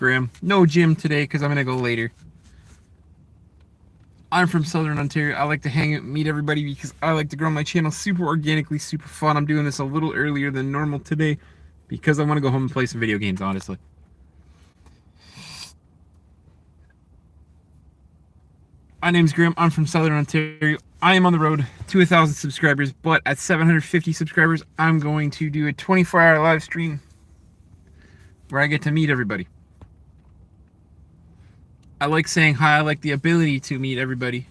Graham. No gym today because I'm going to go later. I'm from Southern Ontario. I like to hang out and meet everybody because I like to grow my channel super organically, super fun. I'm doing this a little earlier than normal today because I want to go home and play some video games, honestly. My name's Graham. I'm from Southern Ontario. I am on the road to 1,000 subscribers, but at 750 subscribers, I'm going to do a 24-hour live stream where I get to meet everybody. I like saying hi. I like the ability to meet everybody.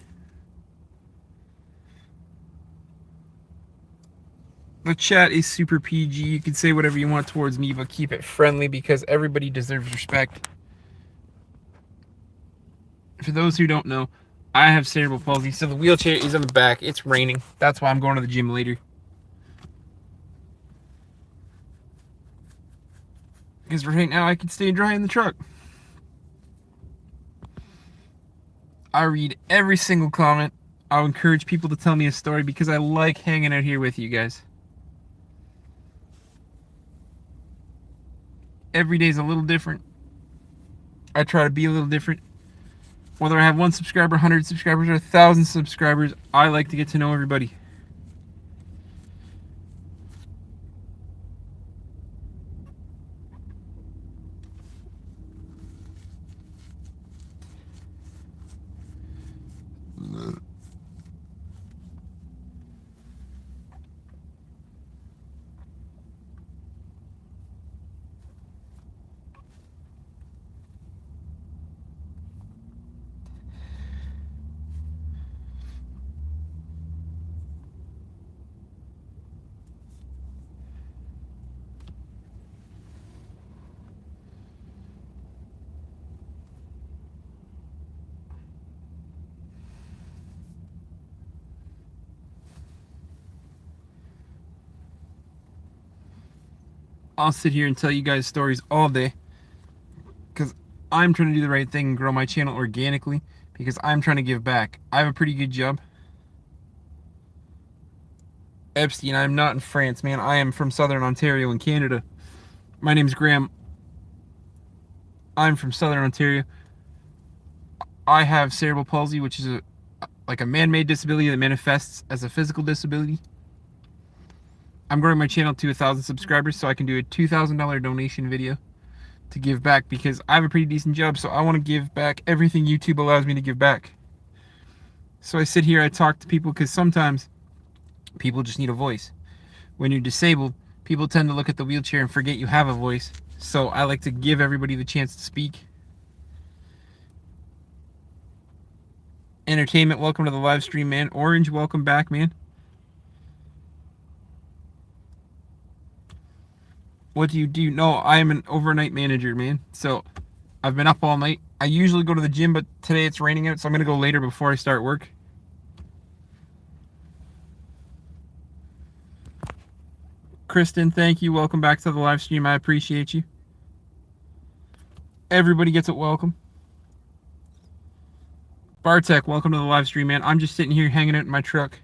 The chat is super PG. You can say whatever you want towards me, but keep it friendly because everybody deserves respect. For those who don't know, I have cerebral palsy, so the wheelchair is on the back. It's raining. That's why I'm going to the gym later. Because right now I can stay dry in the truck. I read every single comment. I'll encourage people to tell me a story because I like hanging out here with you guys. Every day is a little different. I try to be a little different. Whether I have 1 subscriber, 100 subscribers, or 1,000 subscribers, I like to get to know everybody. I'll sit here and tell you guys stories all day because I'm trying to do the right thing and grow my channel organically because I'm trying to give back. I have a pretty good job. Epstein, I'm not in France, man. I am from Southern Ontario in Canada. My name's Graham. I'm from Southern Ontario. I have cerebral palsy, which is like a man-made disability that manifests as a physical disability. I'm growing my channel to 1,000 subscribers so I can do a $2,000 donation video to give back because I have a pretty decent job, so I want to give back everything YouTube allows me to give back. So I sit here, I talk to people because sometimes people just need a voice. When you're disabled, people tend to look at the wheelchair and forget you have a voice. So I like to give everybody the chance to speak. Entertainment, welcome to the live stream, man. Orange, welcome back, man. What do you do? No, I am an overnight manager, man. So I've been up all night. I usually go to the gym, but today it's raining out, so I'm going to go later before I start work. Kristen, thank you. Welcome back to the live stream. I appreciate you. Everybody gets a welcome. Bartek, welcome to the live stream, man. I'm just sitting here hanging out in my truck.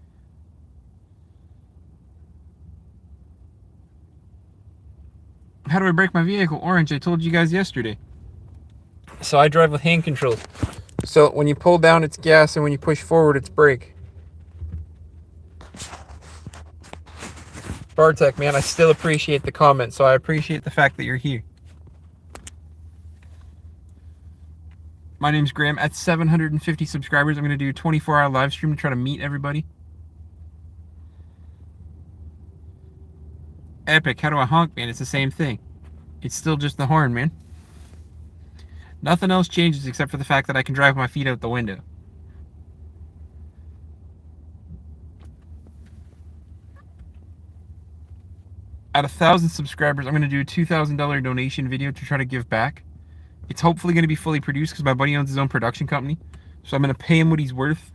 How do I brake my vehicle? Orange, I told you guys yesterday. So I drive with hand controls. So when you pull down, it's gas, and when you push forward, it's brake. Bartek, man, I still appreciate the comment, so I appreciate the fact that you're here. My name's Graham. At 750 subscribers, I'm going to do a 24-hour live stream to try to meet everybody. Epic, how do I honk, man? It's the same thing. It's still just the horn, man. Nothing else changes except for the fact that I can drive my feet out the window. At 1,000 subscribers, I'm going to do a $2,000 donation video to try to give back. It's hopefully going to be fully produced because my buddy owns his own production company. So I'm going to pay him what he's worth.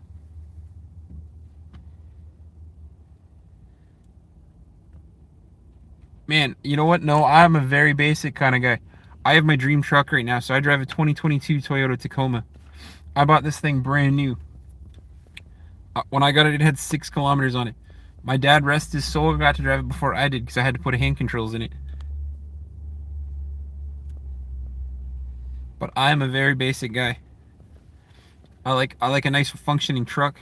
Man, you know what? No, I'm a very basic kind of guy. I have my dream truck right now, so I drive a 2022 Toyota Tacoma. I bought this thing brand new. When I got it, it had 6 kilometers on it. My dad, rest his soul, got to drive it before I did because I had to put hand controls in it. But I'm a very basic guy. I like a nice functioning truck.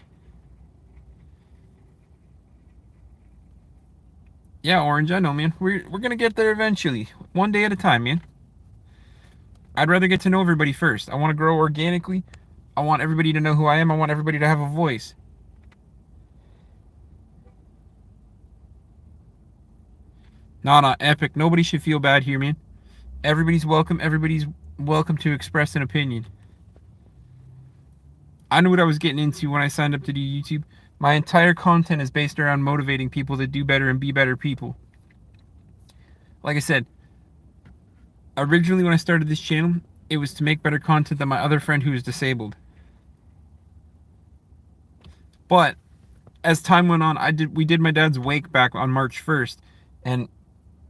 Yeah, Orange, I know, man. We're gonna get there eventually. One day at a time, man. I'd rather get to know everybody first. I want to grow organically. I want everybody to know who I am. I want everybody to have a voice. Nah, epic. Nobody should feel bad here, man. Everybody's welcome. Everybody's welcome to express an opinion. I knew what I was getting into when I signed up to do YouTube. My entire content is based around motivating people to do better and be better people. Like I said, originally when I started this channel, it was to make better content than my other friend who is disabled. But as time went on, we did my dad's wake back on March 1st, and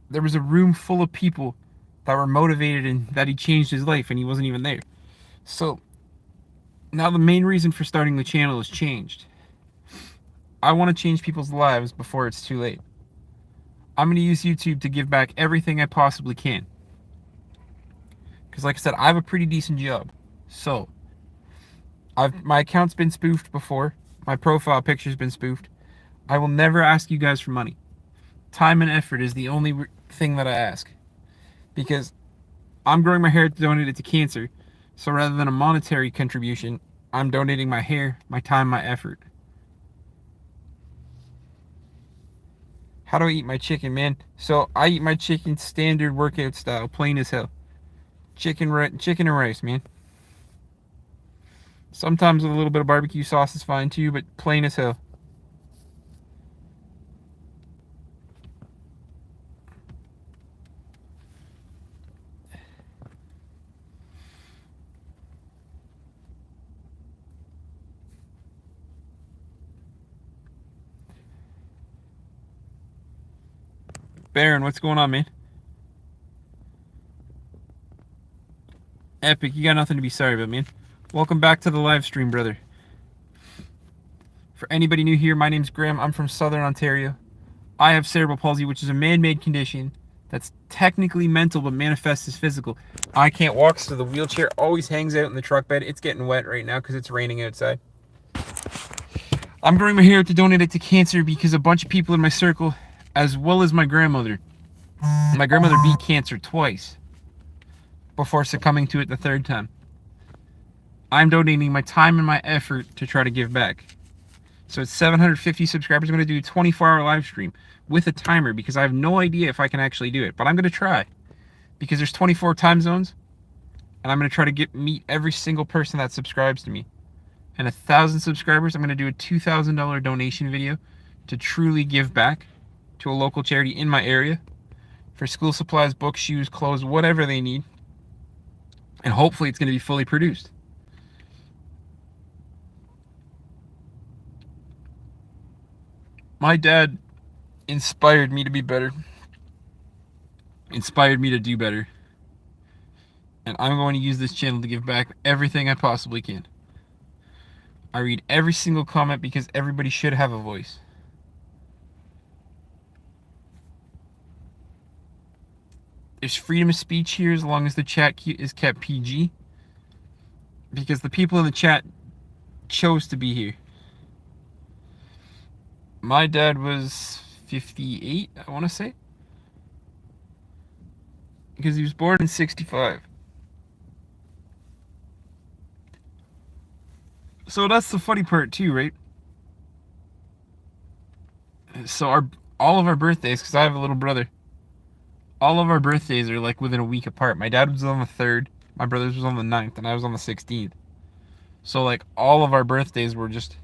there was a room full of people that were motivated and that he changed his life, and he wasn't even there. So now the main reason for starting the channel has changed. I want to change people's lives before it's too late. I'm going to use YouTube to give back everything I possibly can. Because like I said, I have a pretty decent job. So, my account's been spoofed before. My profile picture's been spoofed. I will never ask you guys for money. Time and effort is the only thing that I ask. Because I'm growing my hair to donate it to cancer. So rather than a monetary contribution, I'm donating my hair, my time, my effort. How do I eat my chicken, man? So I eat my chicken standard workout style, plain as hell. Chicken and rice, man. Sometimes with a little bit of barbecue sauce is fine too, but plain as hell. Baron, what's going on, man? Epic, you got nothing to be sorry about, man. Welcome back to the live stream, brother. For anybody new here, my name's Graham. I'm from Southern Ontario. I have cerebral palsy, which is a man-made condition that's technically mental but manifests as physical. I can't walk, so the wheelchair always hangs out in the truck bed. It's getting wet right now because it's raining outside. I'm growing my hair to donate it to cancer because a bunch of people in my circle, as well as my grandmother beat cancer twice before succumbing to it the third time. I'm donating my time and my effort to try to give back. So it's 750 subscribers. I'm going to do a 24-hour live stream with a timer because I have no idea if I can actually do it. But I'm going to try because there's 24 time zones. And I'm going to try to meet every single person that subscribes to me. And 1,000 subscribers, I'm going to do a $2,000 donation video to truly give back to a local charity in my area for school supplies, books, shoes, clothes, whatever they need. And hopefully it's going to be fully produced. My dad inspired me to be better. Inspired me to do better. And I'm going to use this channel to give back everything I possibly can. I read every single comment because everybody should have a voice. There's freedom of speech here as long as the chat is kept PG. Because the people in the chat chose to be here. My dad was 58, I want to say. Because he was born in 65. So that's the funny part too, right? So all of our birthdays, because I have a little brother, all of our birthdays are like within a week apart. My dad was on the 3rd, my brother's was on the 9th, and I was on the 16th. So like all of our birthdays were just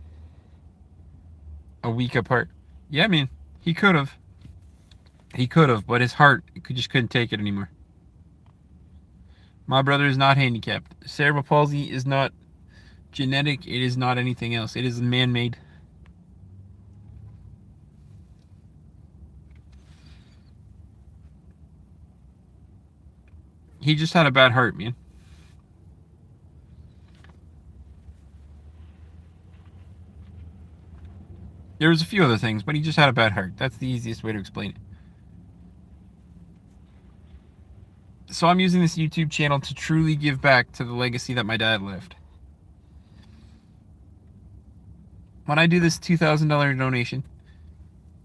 a week apart. Yeah, I mean, he could have. He could have, but his heart just couldn't take it anymore. My brother is not handicapped. Cerebral palsy is not genetic. It is not anything else. It is man-made. He just had a bad heart, man. There was a few other things, but he just had a bad heart. That's the easiest way to explain it. So I'm using this YouTube channel to truly give back to the legacy that my dad left. When I do this $2,000 donation,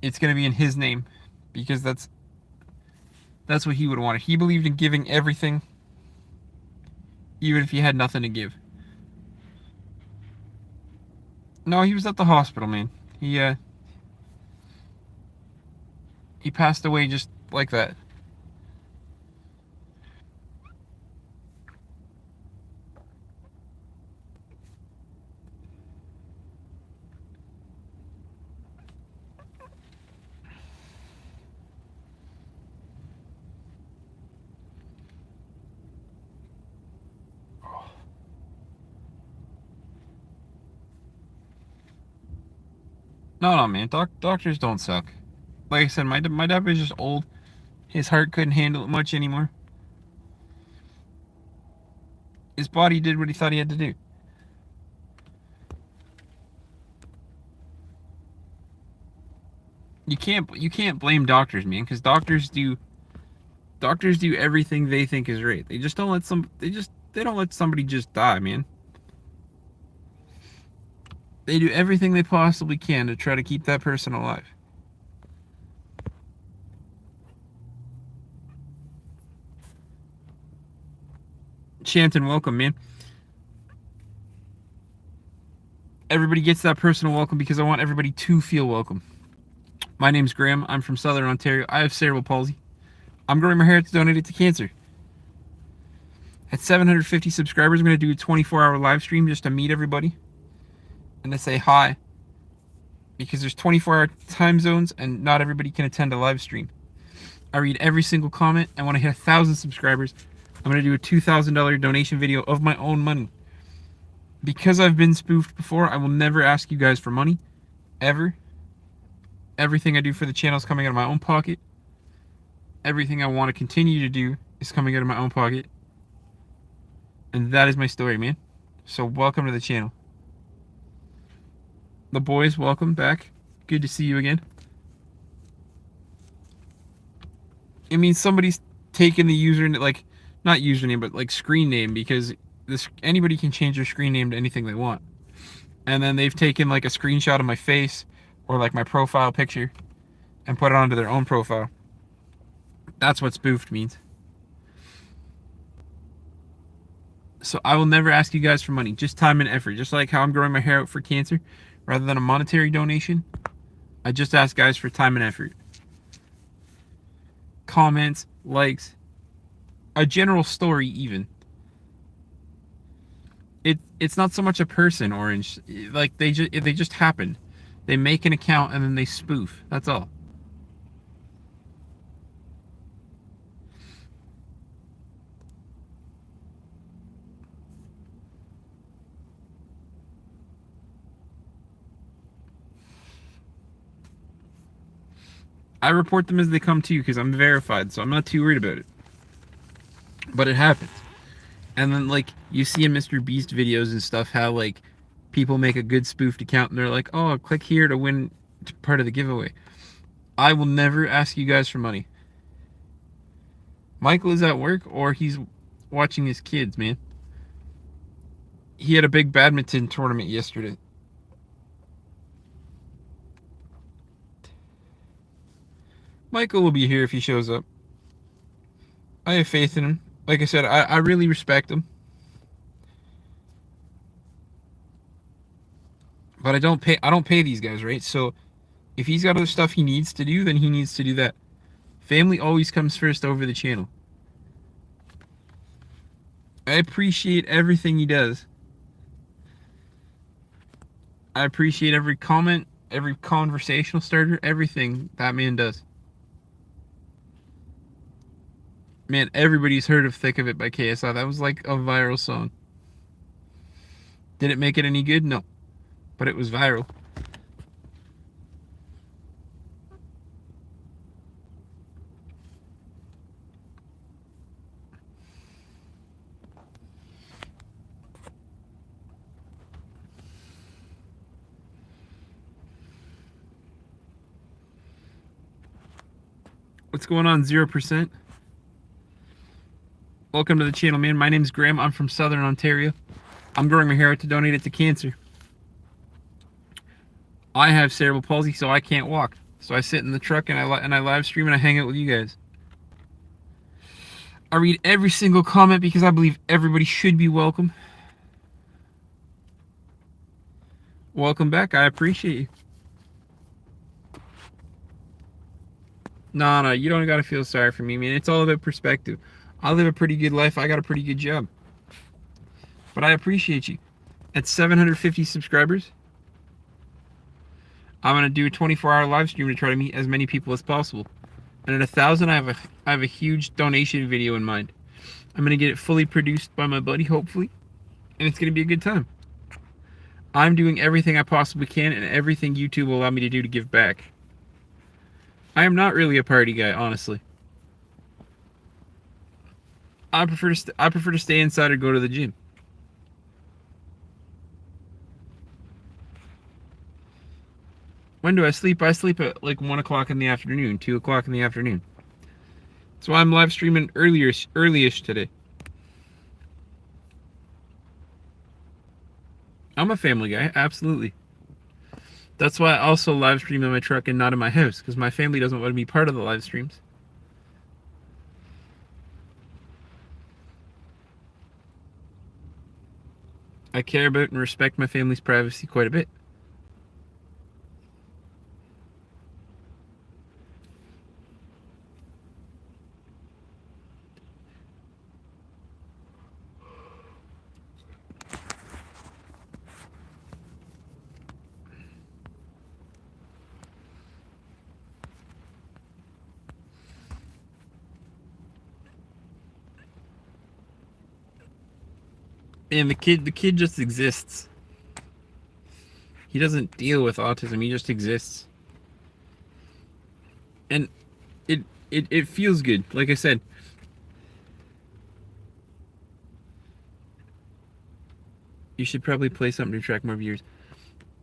it's going to be in his name, because that's what he would have wanted. He believed in giving everything, even if he had nothing to give. No, he was at the hospital, man. He passed away just like that. No, man. Doctors don't suck. Like I said, my dad was just old. His heart couldn't handle it much anymore. His body did what he thought he had to do. You can't blame doctors, man, because doctors do everything they think is right. They just don't let they don't let somebody just die, man. They do everything they possibly can to try to keep that person alive. Shanton, welcome, man. Everybody gets that personal welcome because I want everybody to feel welcome. My name's Graham. I'm from Southern Ontario. I have cerebral palsy. I'm growing my hair to donate it to cancer. At 750 subscribers, I'm going to do a 24-hour live stream just to meet everybody and to say hi. Because there's 24-hour time zones and not everybody can attend a live stream. I read every single comment, and when I hit 1,000 subscribers, I'm going to do a $2,000 donation video of my own money. Because I've been spoofed before, I will never ask you guys for money. Ever. Everything I do for the channel is coming out of my own pocket. Everything I want to continue to do is coming out of my own pocket. And that is my story, man. So welcome to the channel. The boys, welcome back. Good to see you again. It means somebody's taken the username, like, not username, but like screen name, because anybody can change their screen name to anything they want. And then they've taken like a screenshot of my face or like my profile picture and put it onto their own profile. That's what spoofed means. So I will never ask you guys for money, just time and effort. Just like how I'm growing my hair out for cancer, rather than a monetary donation, I just ask guys for time and effort. Comments, likes, a general story even. It's not so much a person, Orange. Like they just happen. They make an account and then they spoof. That's all. I report them as they come to you because I'm verified, so I'm not too worried about it. But it happens. And then, like, you see in Mr. Beast videos and stuff how, like, people make a good spoofed account and they're like, oh, click here to win part of the giveaway. I will never ask you guys for money. Michael is at work or he's watching his kids, man. He had a big badminton tournament yesterday. Michael will be here if he shows up. I have faith in him. Like I said, I really respect him. But I don't pay these guys, right? So if he's got other stuff he needs to do, then he needs to do that. Family always comes first over the channel. I appreciate everything he does. I appreciate every comment, every conversational starter, everything that man does. Man, everybody's heard of Thick of It by KSI. That was like a viral song. Did it make it any good? No. But it was viral. What's going on, 0%? Welcome to the channel, man. My name's Graham. I'm from Southern Ontario. I'm growing my hair out to donate it to cancer. I have cerebral palsy, so I can't walk. So I sit in the truck and I live stream and I hang out with you guys. I read every single comment because I believe everybody should be welcome. Welcome back. I appreciate you. No, you don't gotta feel sorry for me, man. It's all about perspective. I live a pretty good life. I got a pretty good job. But I appreciate you. At 750 subscribers, I'm gonna do a 24-hour live stream to try to meet as many people as possible. And at 1,000, I have a huge donation video in mind. I'm gonna get it fully produced by my buddy, hopefully, and it's gonna be a good time. I'm doing everything I possibly can and everything YouTube will allow me to do to give back. I am not really a party guy, honestly. I prefer to stay inside or go to the gym. When do I sleep? I sleep at like 1 o'clock in the afternoon, 2 o'clock in the afternoon. That's why I'm live streaming early-ish today. I'm a family guy, absolutely. That's why I also live stream in my truck and not in my house, because my family doesn't want to be part of the live streams. I care about and respect my family's privacy quite a bit. And the kid just exists. He doesn't deal with autism, he just exists. And it feels good. Like I said, you should probably play something to attract more viewers.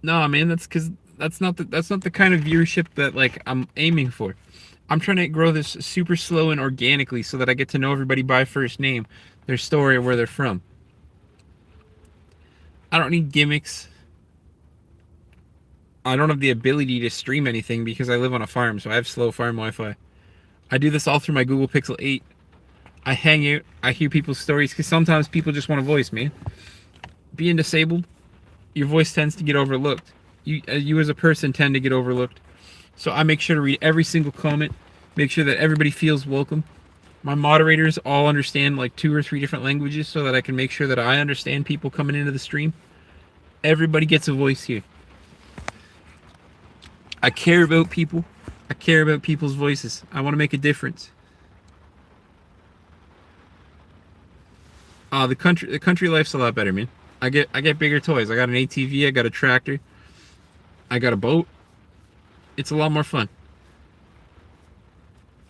No, man, that's not the kind of viewership that like I'm aiming for. I'm trying to grow this super slow and organically so that I get to know everybody by first name, their story, or where they're from. I don't need gimmicks. I don't have the ability to stream anything because I live on a farm, so I have slow farm Wi-Fi. I do this all through my Google Pixel 8. I hang out, I hear people's stories, because sometimes people just want to voice me. Being disabled, your voice tends to get overlooked. You as a person tend to get overlooked. So I make sure to read every single comment, make sure that everybody feels welcome. My moderators all understand like 2 or 3 different languages so that I can make sure that I understand people coming into the stream. Everybody gets a voice here. I care about people. I care about people's voices. I want to make a difference. The country life's a lot better, man. I get bigger toys. I got an ATV, I got a tractor, I got a boat. It's a lot more fun.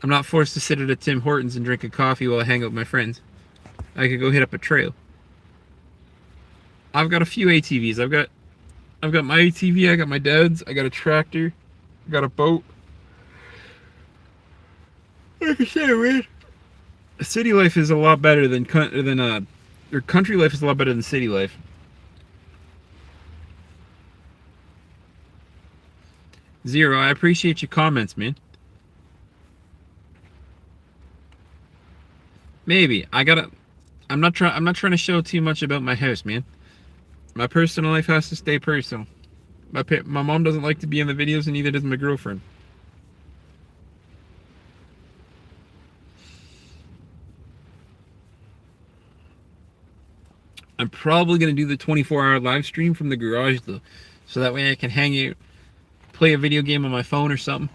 I'm not forced to sit at a Tim Hortons and drink a coffee while I hang out with my friends. I could go hit up a trail. I've got a few ATVs. I've got my ATV, I got my dad's, I got a tractor, I got a boat. Like I said, man, city life is a lot better than or country life is a lot better than city life. Zero, I appreciate your comments, man. Maybe I'm not trying to show too much about my house, man. My personal life has to stay personal. My mom doesn't like to be in the videos, and neither does my girlfriend. I'm probably going to do the 24-hour live stream from the garage, though. So that way I can hang out, play a video game on my phone or something.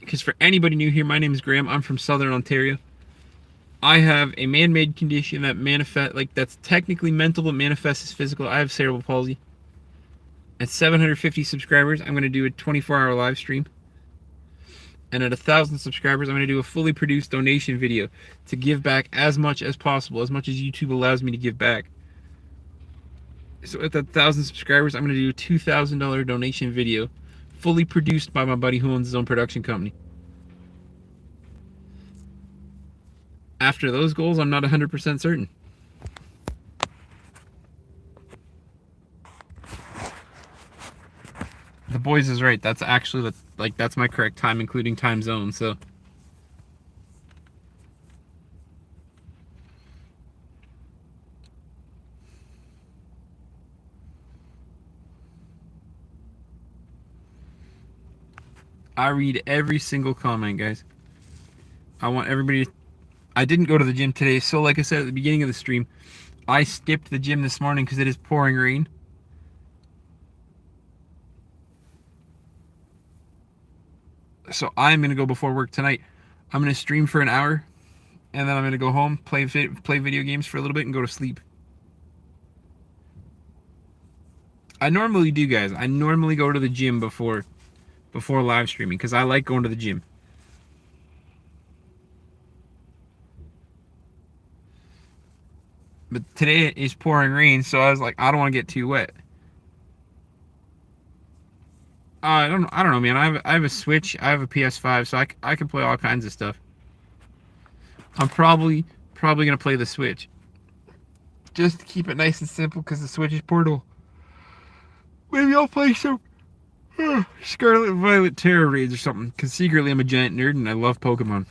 Because for anybody new here, my name is Graham. I'm from Southern Ontario. I have a man-made condition that that's technically mental but manifests as physical. I have cerebral palsy. At 750 subscribers, I'm going to do a 24-hour live stream. And at 1,000 subscribers, I'm going to do a fully produced donation video to give back as much as possible, as much as YouTube allows me to give back. So at 1,000 subscribers, I'm going to do a $2,000 donation video fully produced by my buddy who owns his own production company. After those goals, I'm not 100% certain. The boys is right. That's actually that's my correct time, including time zone. So I read every single comment, guys. I want everybody to... I didn't go to the gym today, so like I said at the beginning of the stream, I skipped the gym this morning because it is pouring rain. So I'm going to go before work tonight. I'm going to stream for an hour, and then I'm going to go home, play video games for a little bit, and go to sleep. I normally do, guys. I normally go to the gym before live streaming because I like going to the gym. But today it is pouring rain, so I was like, I don't want to get too wet. I don't know, man. I have a Switch. I have a PS5, so I can play all kinds of stuff. I'm probably gonna play the Switch, just to keep it nice and simple, because the Switch is portable. Maybe I'll play some Scarlet Violet Terror Raids or something, because secretly I'm a giant nerd and I love Pokemon.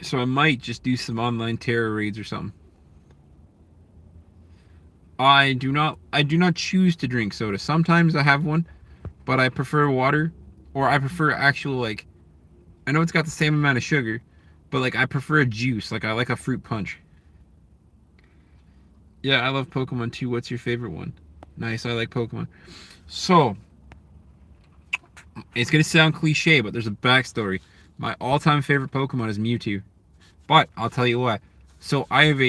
So I might just do some online Terror Raids or something. I do not choose to drink soda. Sometimes I have one, but I prefer water, or I prefer actual, like, I know it's got the same amount of sugar, but like I prefer a juice. Like I like a fruit punch. Yeah, I love Pokemon too. What's your favorite one? Nice, I like Pokemon. So, it's gonna sound cliche, but there's a backstory. My all-time favorite Pokemon is Mewtwo. But I'll tell you what. So I have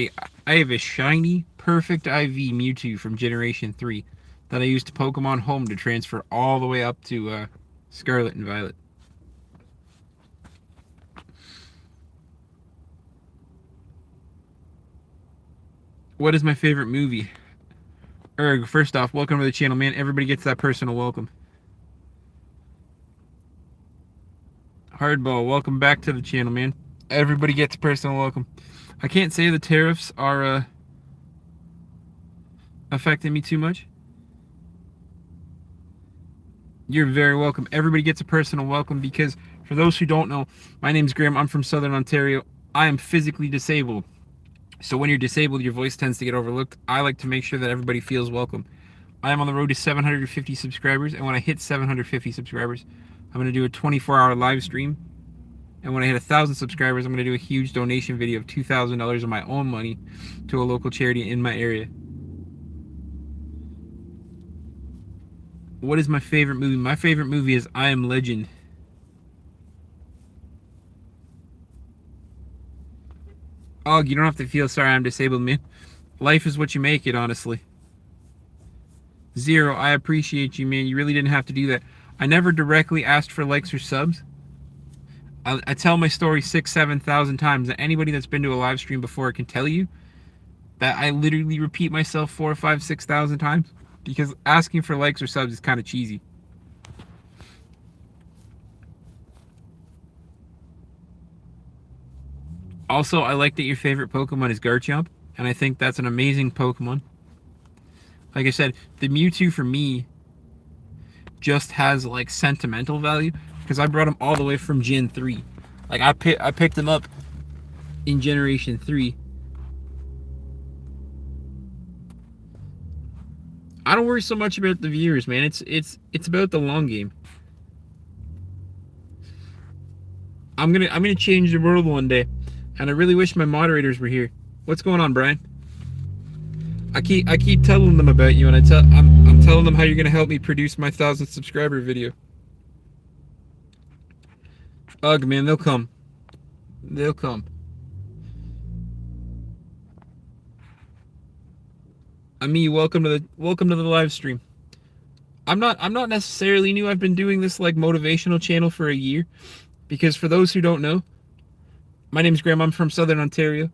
a shiny, perfect IV Mewtwo from Generation 3 that I used to Pokemon Home to transfer all the way up to Scarlet and Violet. What is my favorite movie? Erg, first off, welcome to the channel, man. Everybody gets that personal welcome. Hardball, welcome back to the channel, man. Everybody gets a personal welcome. I can't say the tariffs are affecting me too much. You're very welcome. Everybody gets a personal welcome because, for those who don't know, my name's Graham. I'm from Southern Ontario. I am physically disabled. So when you're disabled, your voice tends to get overlooked. I like to make sure that everybody feels welcome. I am on the road to 750 subscribers, and when I hit 750 subscribers, I'm going to do a 24-hour live stream. And when I hit 1,000 subscribers, I'm going to do a huge donation video of $2,000 of my own money to a local charity in my area. What is my favorite movie? My favorite movie is I Am Legend. Oh, you don't have to feel sorry I'm disabled, man. Life is what you make it, honestly. Zero, I appreciate you, man. You really didn't have to do that. I never directly asked for likes or subs. I tell my story 6,000-7,000 times, and anybody that's been to a live stream before can tell you that I literally repeat myself 4,000, 5,000, 6,000 times, because asking for likes or subs is kind of cheesy. Also, I like that your favorite Pokemon is Garchomp, and I think that's an amazing Pokemon. Like I said, the Mewtwo for me just has like sentimental value, because I brought him all the way from Gen 3. Like I picked him up in Generation 3. I don't worry so much about the viewers, man. It's about the long game. I'm gonna change the world one day, and I really wish my moderators were here. What's going on, Brian? I keep telling them about you, and I'm telling them how you're gonna help me produce my 1,000 subscriber video. Ugh, man, they'll come. They'll come. Ami, welcome to the live stream. I'm not necessarily new. I've been doing this like motivational channel for a year, because for those who don't know, My name's Graham. I'm from Southern Ontario.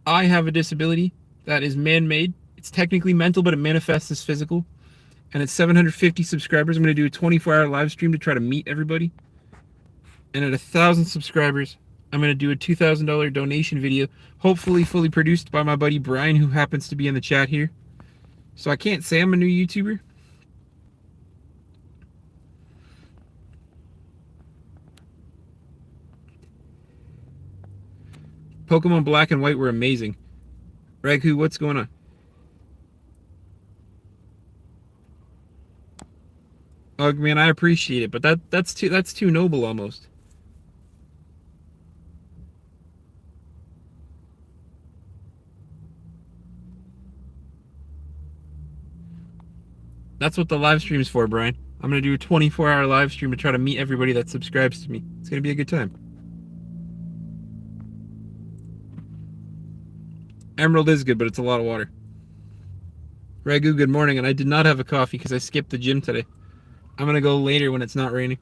I have a disability that is man-made. It's technically mental, but it manifests as physical. And at 750 subscribers, I'm going to do a 24-hour live stream to try to meet everybody. And at 1,000 subscribers, I'm going to do a $2,000 donation video, hopefully fully produced by my buddy Brian, who happens to be in the chat here. So I can't say I'm a new YouTuber. Pokemon Black and White were amazing. Ragu, what's going on? Ugh, man, I appreciate it, but that's too noble almost. That's what the live stream's for, Brian. I'm gonna do a 24-hour live stream to try to meet everybody that subscribes to me. It's gonna be a good time. Emerald is good, but it's a lot of water. Ragu, good morning, and I did not have a coffee because I skipped the gym today. I'm gonna go later when it's not raining.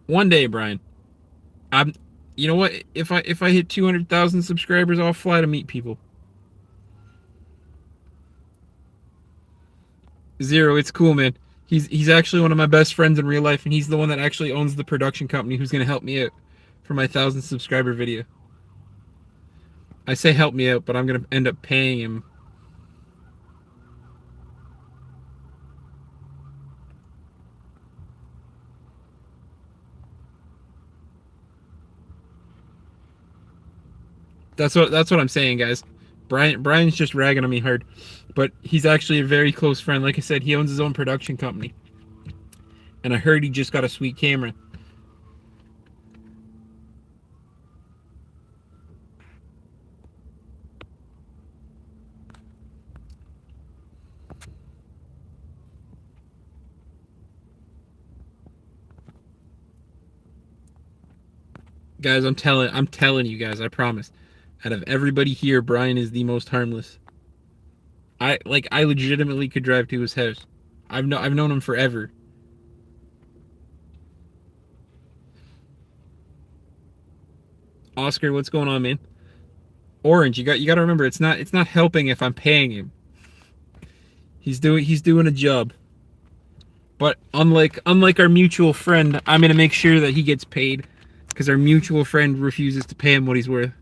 One day, Brian. You know what? If I hit 200,000 subscribers, I'll fly to meet people. Zero, it's cool, man. He's actually one of my best friends in real life, and he's the one that actually owns the production company who's gonna help me out for my 1,000 subscriber video. I say help me out, but I'm gonna end up paying him. That's what I'm saying, guys. Brian's just ragging on me hard, but he's actually a very close friend. Like I said, he owns his own production company, and I heard he just got a sweet camera. Guys, I'm telling you guys, I promise. Out of everybody here, Brian is the most harmless. I legitimately could drive to his house. I've known him forever. Oscar, what's going on, man? Orange, you got to remember, it's not helping if I'm paying him. He's doing a job. But unlike our mutual friend, I'm gonna make sure that he gets paid, because our mutual friend refuses to pay him what he's worth.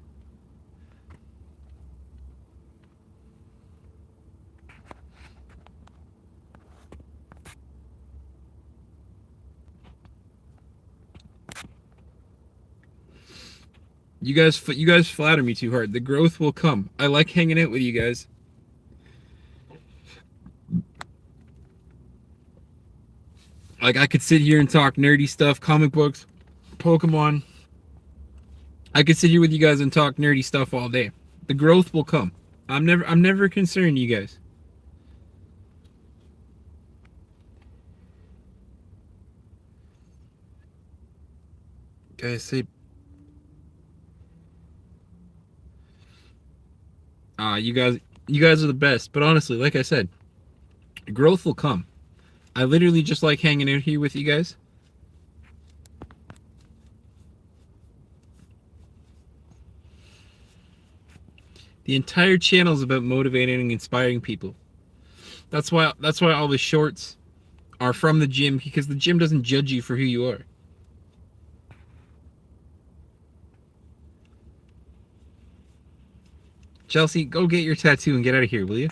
You guys flatter me too hard. The growth will come. I like hanging out with you guys. Like, I could sit here and talk nerdy stuff, comic books, Pokemon. I could sit here with you guys and talk nerdy stuff all day. The growth will come. I'm never concerned, you guys. Guys say, you guys are the best. But honestly, like I said, growth will come. I literally just like hanging out here with you guys. The entire channel is about motivating and inspiring people. That's why all the shorts are from the gym, because the gym doesn't judge you for who you are. Chelsea, go get your tattoo and get out of here, will you?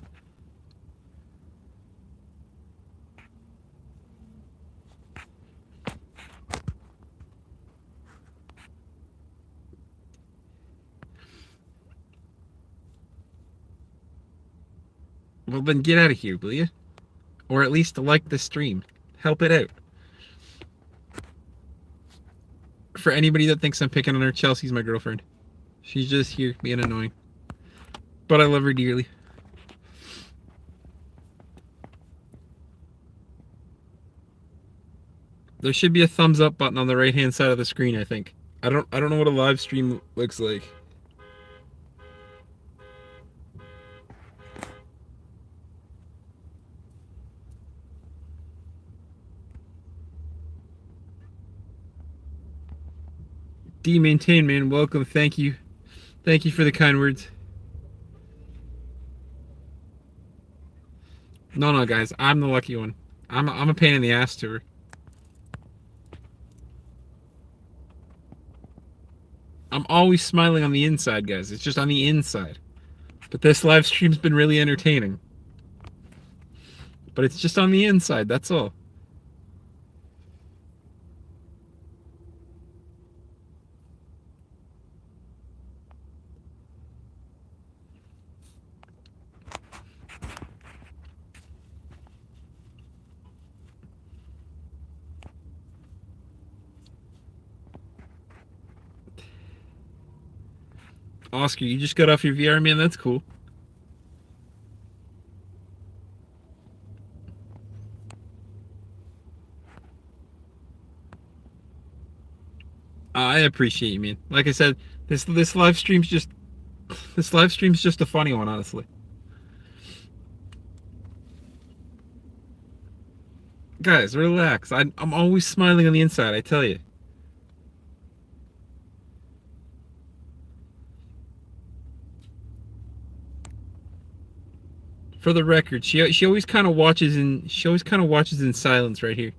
Well, then get out of here, will you? Or at least like the stream. Help it out. For anybody that thinks I'm picking on her, Chelsea's my girlfriend. She's just here being annoying. But I love her dearly. There should be a thumbs up button on the right hand side of the screen, I think. I don't know what a live stream looks like. D Maintain, man, welcome. Thank you. Thank you for the kind words. No, guys, I'm the lucky one. I'm a pain in the ass to her. I'm always smiling on the inside, guys. It's just on the inside. But this live stream's been really entertaining. But it's just on the inside, that's all. Oscar, you just got off your VR, man? That's cool. I appreciate you, man. Like I said, this live stream's just a funny one, honestly. Guys, relax. I'm always smiling on the inside, I tell you. For the record, she always kind of watches in silence right here.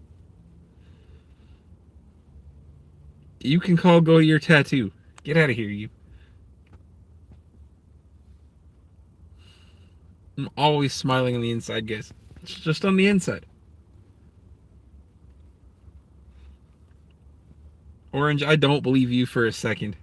You can go to your tattoo. Get out of here, you. I'm always smiling on the inside, guys. It's just on the inside. Orange, I don't believe you for a second.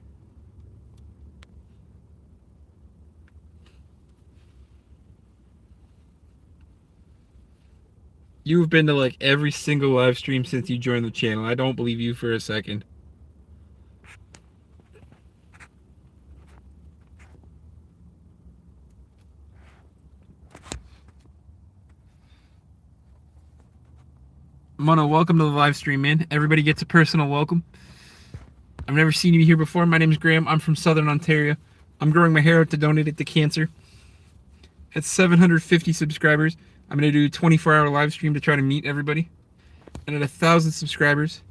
You've been to like every single live stream since you joined the channel. I don't believe you for a second. Mono, welcome to the live stream, man. Everybody gets a personal welcome. I've never seen you here before. My name's Graham. I'm from Southern Ontario. I'm growing my hair out to donate it to cancer. At 750 subscribers, I'm going to do a 24-hour live stream to try to meet everybody. And at 1,000 subscribers,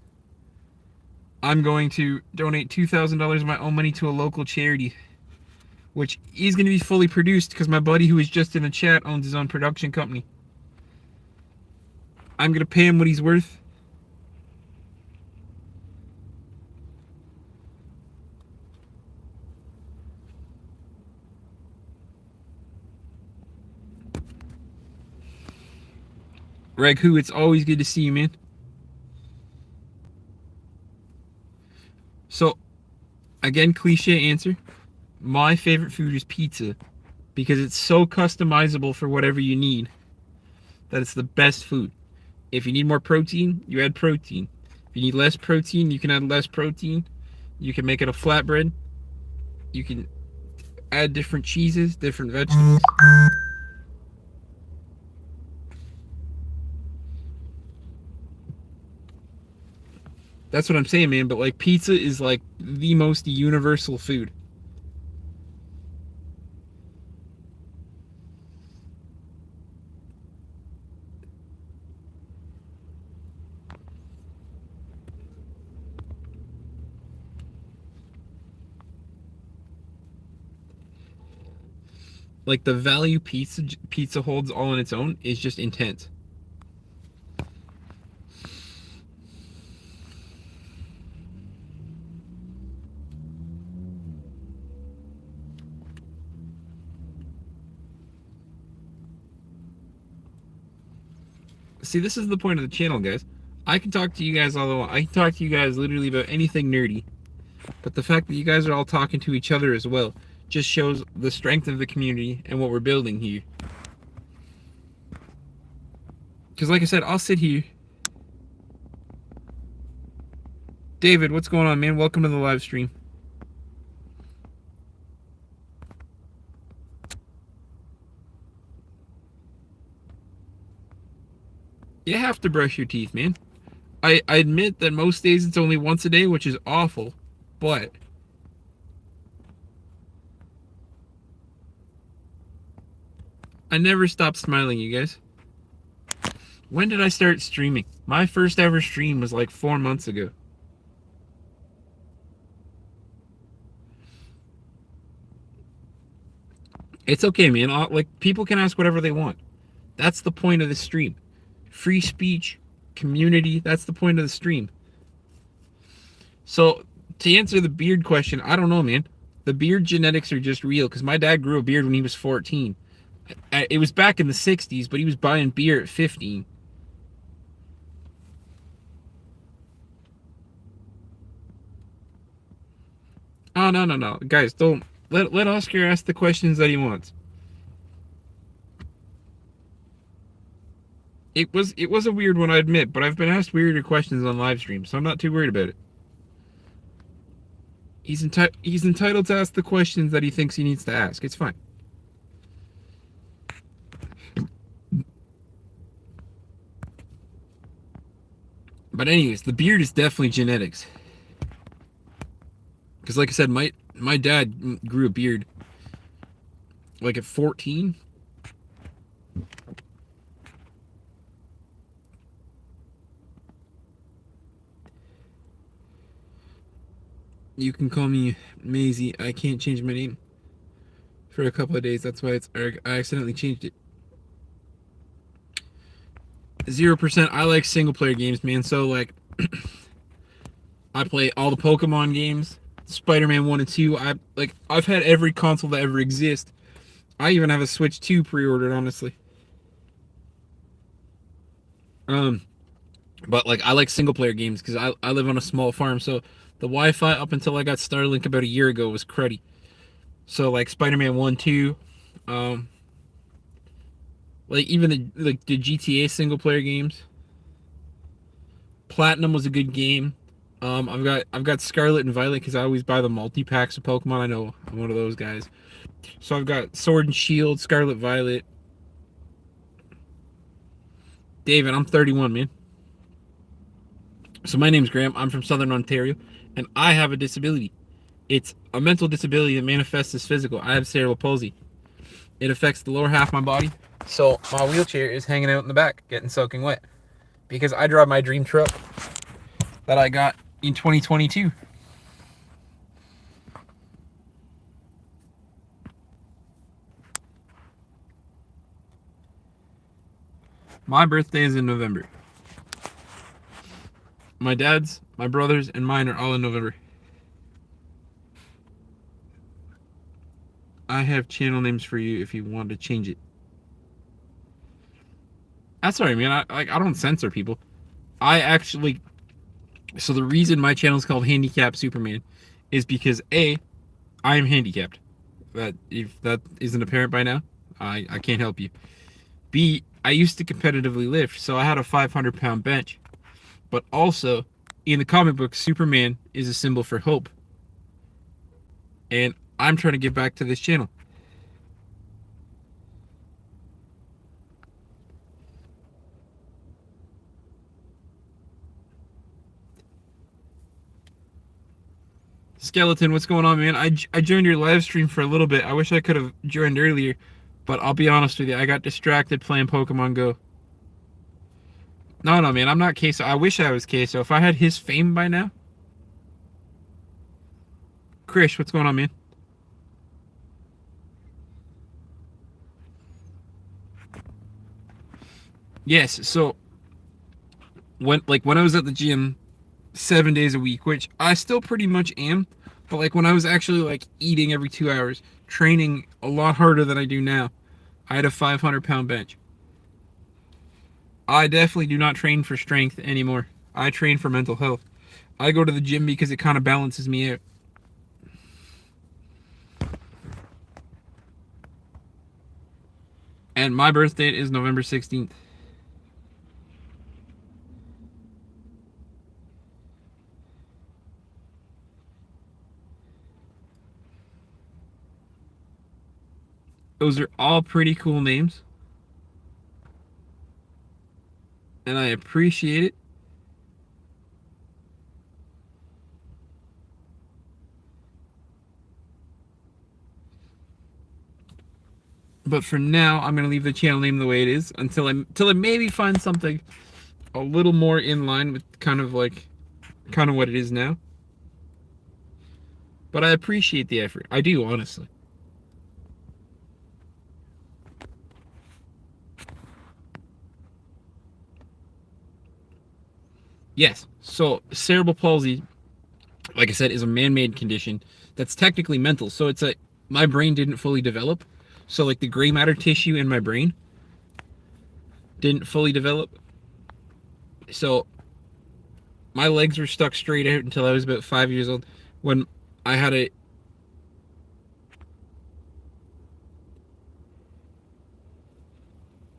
I'm going to donate $2,000 of my own money to a local charity, which is going to be fully produced because my buddy who was just in the chat owns his own production company. I'm going to pay him what he's worth. Reg Who, it's always good to see you, man. So, again, cliche answer. My favorite food is pizza because it's so customizable for whatever you need that it's the best food. If you need more protein, you add protein. If you need less protein, you can add less protein. You can make it a flatbread. You can add different cheeses, different vegetables. That's what I'm saying, man. But like pizza is like the most universal food. Like the value pizza holds all on its own is just intense. See, this is the point of the channel, guys. I can talk to you guys all the while. I can talk to you guys literally about anything nerdy. But the fact that you guys are all talking to each other as well just shows the strength of the community and what we're building here. Because like I said, I'll sit here. David, what's going on, man? Welcome to the live stream. You have to brush your teeth, man. I admit that most days it's only once a day, which is awful, but I never stop smiling, you guys. When did I start streaming? My first ever stream was like 4 months ago. It's okay, man. Like, people can ask whatever they want. That's the point of the stream. Free speech, community, that's the point of the stream. So, to answer the beard question, I don't know, man. The beard genetics are just real, because my dad grew a beard when he was 14. It was back in the 60s, but he was buying beer at 15. Oh, no. Guys, don't. Let Oscar ask the questions that he wants. It was a weird one, I admit, but I've been asked weirder questions on live stream, so I'm not too worried about it. He's entitled to ask the questions that he thinks he needs to ask. It's fine. But anyways, the beard is definitely genetics. Because like I said, my dad grew a beard like at 14. You can call me Maisie. I can't change my name for a couple of days. That's why I accidentally changed it. 0%. I like single player games, man. So like, I play all the Pokemon games, Spider-Man 1 and 2. I've had every console that ever exists. I even have a Switch 2 pre-ordered, honestly. But like, I like single player games because I live on a small farm, so the Wi-Fi up until I got Starlink about a year ago was cruddy. So like Spider-Man 1, 2, like even the GTA single player games. Platinum was a good game. I've got Scarlet and Violet because I always buy the multi packs of Pokemon. I know I'm one of those guys. So I've got Sword and Shield, Scarlet, Violet. David, I'm 31, man. So my name's Graham. I'm from Southern Ontario, and I have a disability. It's a mental disability that manifests as physical. I have cerebral palsy. It affects the lower half of my body. So my wheelchair is hanging out in the back, getting soaking wet. Because I drive my dream truck that I got in 2022. My birthday is in November. My dad's, my brother's, and mine are all in November. I have channel names for you if you want to change it. That's alright, man. I don't censor people. I actually... So the reason my channel is called Handicapped Superman is because A, I am handicapped. If that isn't apparent by now, I can't help you. B, I used to competitively lift, so I had a 500-pound bench. But also, in the comic book, Superman is a symbol for hope. And I'm trying to get back to this channel. Skeleton, what's going on, man? I joined your live stream for a little bit. I wish I could have joined earlier, but I'll be honest with you, I got distracted playing Pokemon Go. No, man, I'm not Queso. I wish I was Queso. If I had his fame by now. Krish, what's going on, man? Yes, so when I was at the gym 7 days a week, which I still pretty much am, but like when I was actually like eating every 2 hours, training a lot harder than I do now, I had a 500-pound bench. I definitely do not train for strength anymore. I train for mental health. I go to the gym because it kind of balances me out. And my birthday is November 16th. Those are all pretty cool names. And I appreciate it. But for now, I'm gonna leave the channel name the way it is until I maybe find something a little more in line with kind of what it is now. But I appreciate the effort. I do, honestly. Yes. So cerebral palsy, like I said, is a man-made condition that's technically mental. So it's a my brain didn't fully develop. So like the gray matter tissue in my brain didn't fully develop. So my legs were stuck straight out until I was about 5 years old. When I had a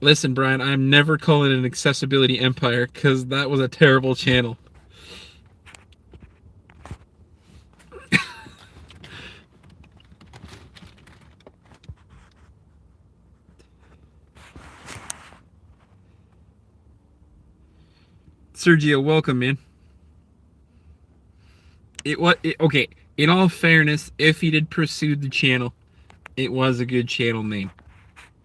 listen, Brian, I'm never calling it an accessibility empire because that was a terrible channel. Sergio, welcome, man. Okay. In all fairness, if he did pursue the channel, it was a good channel name,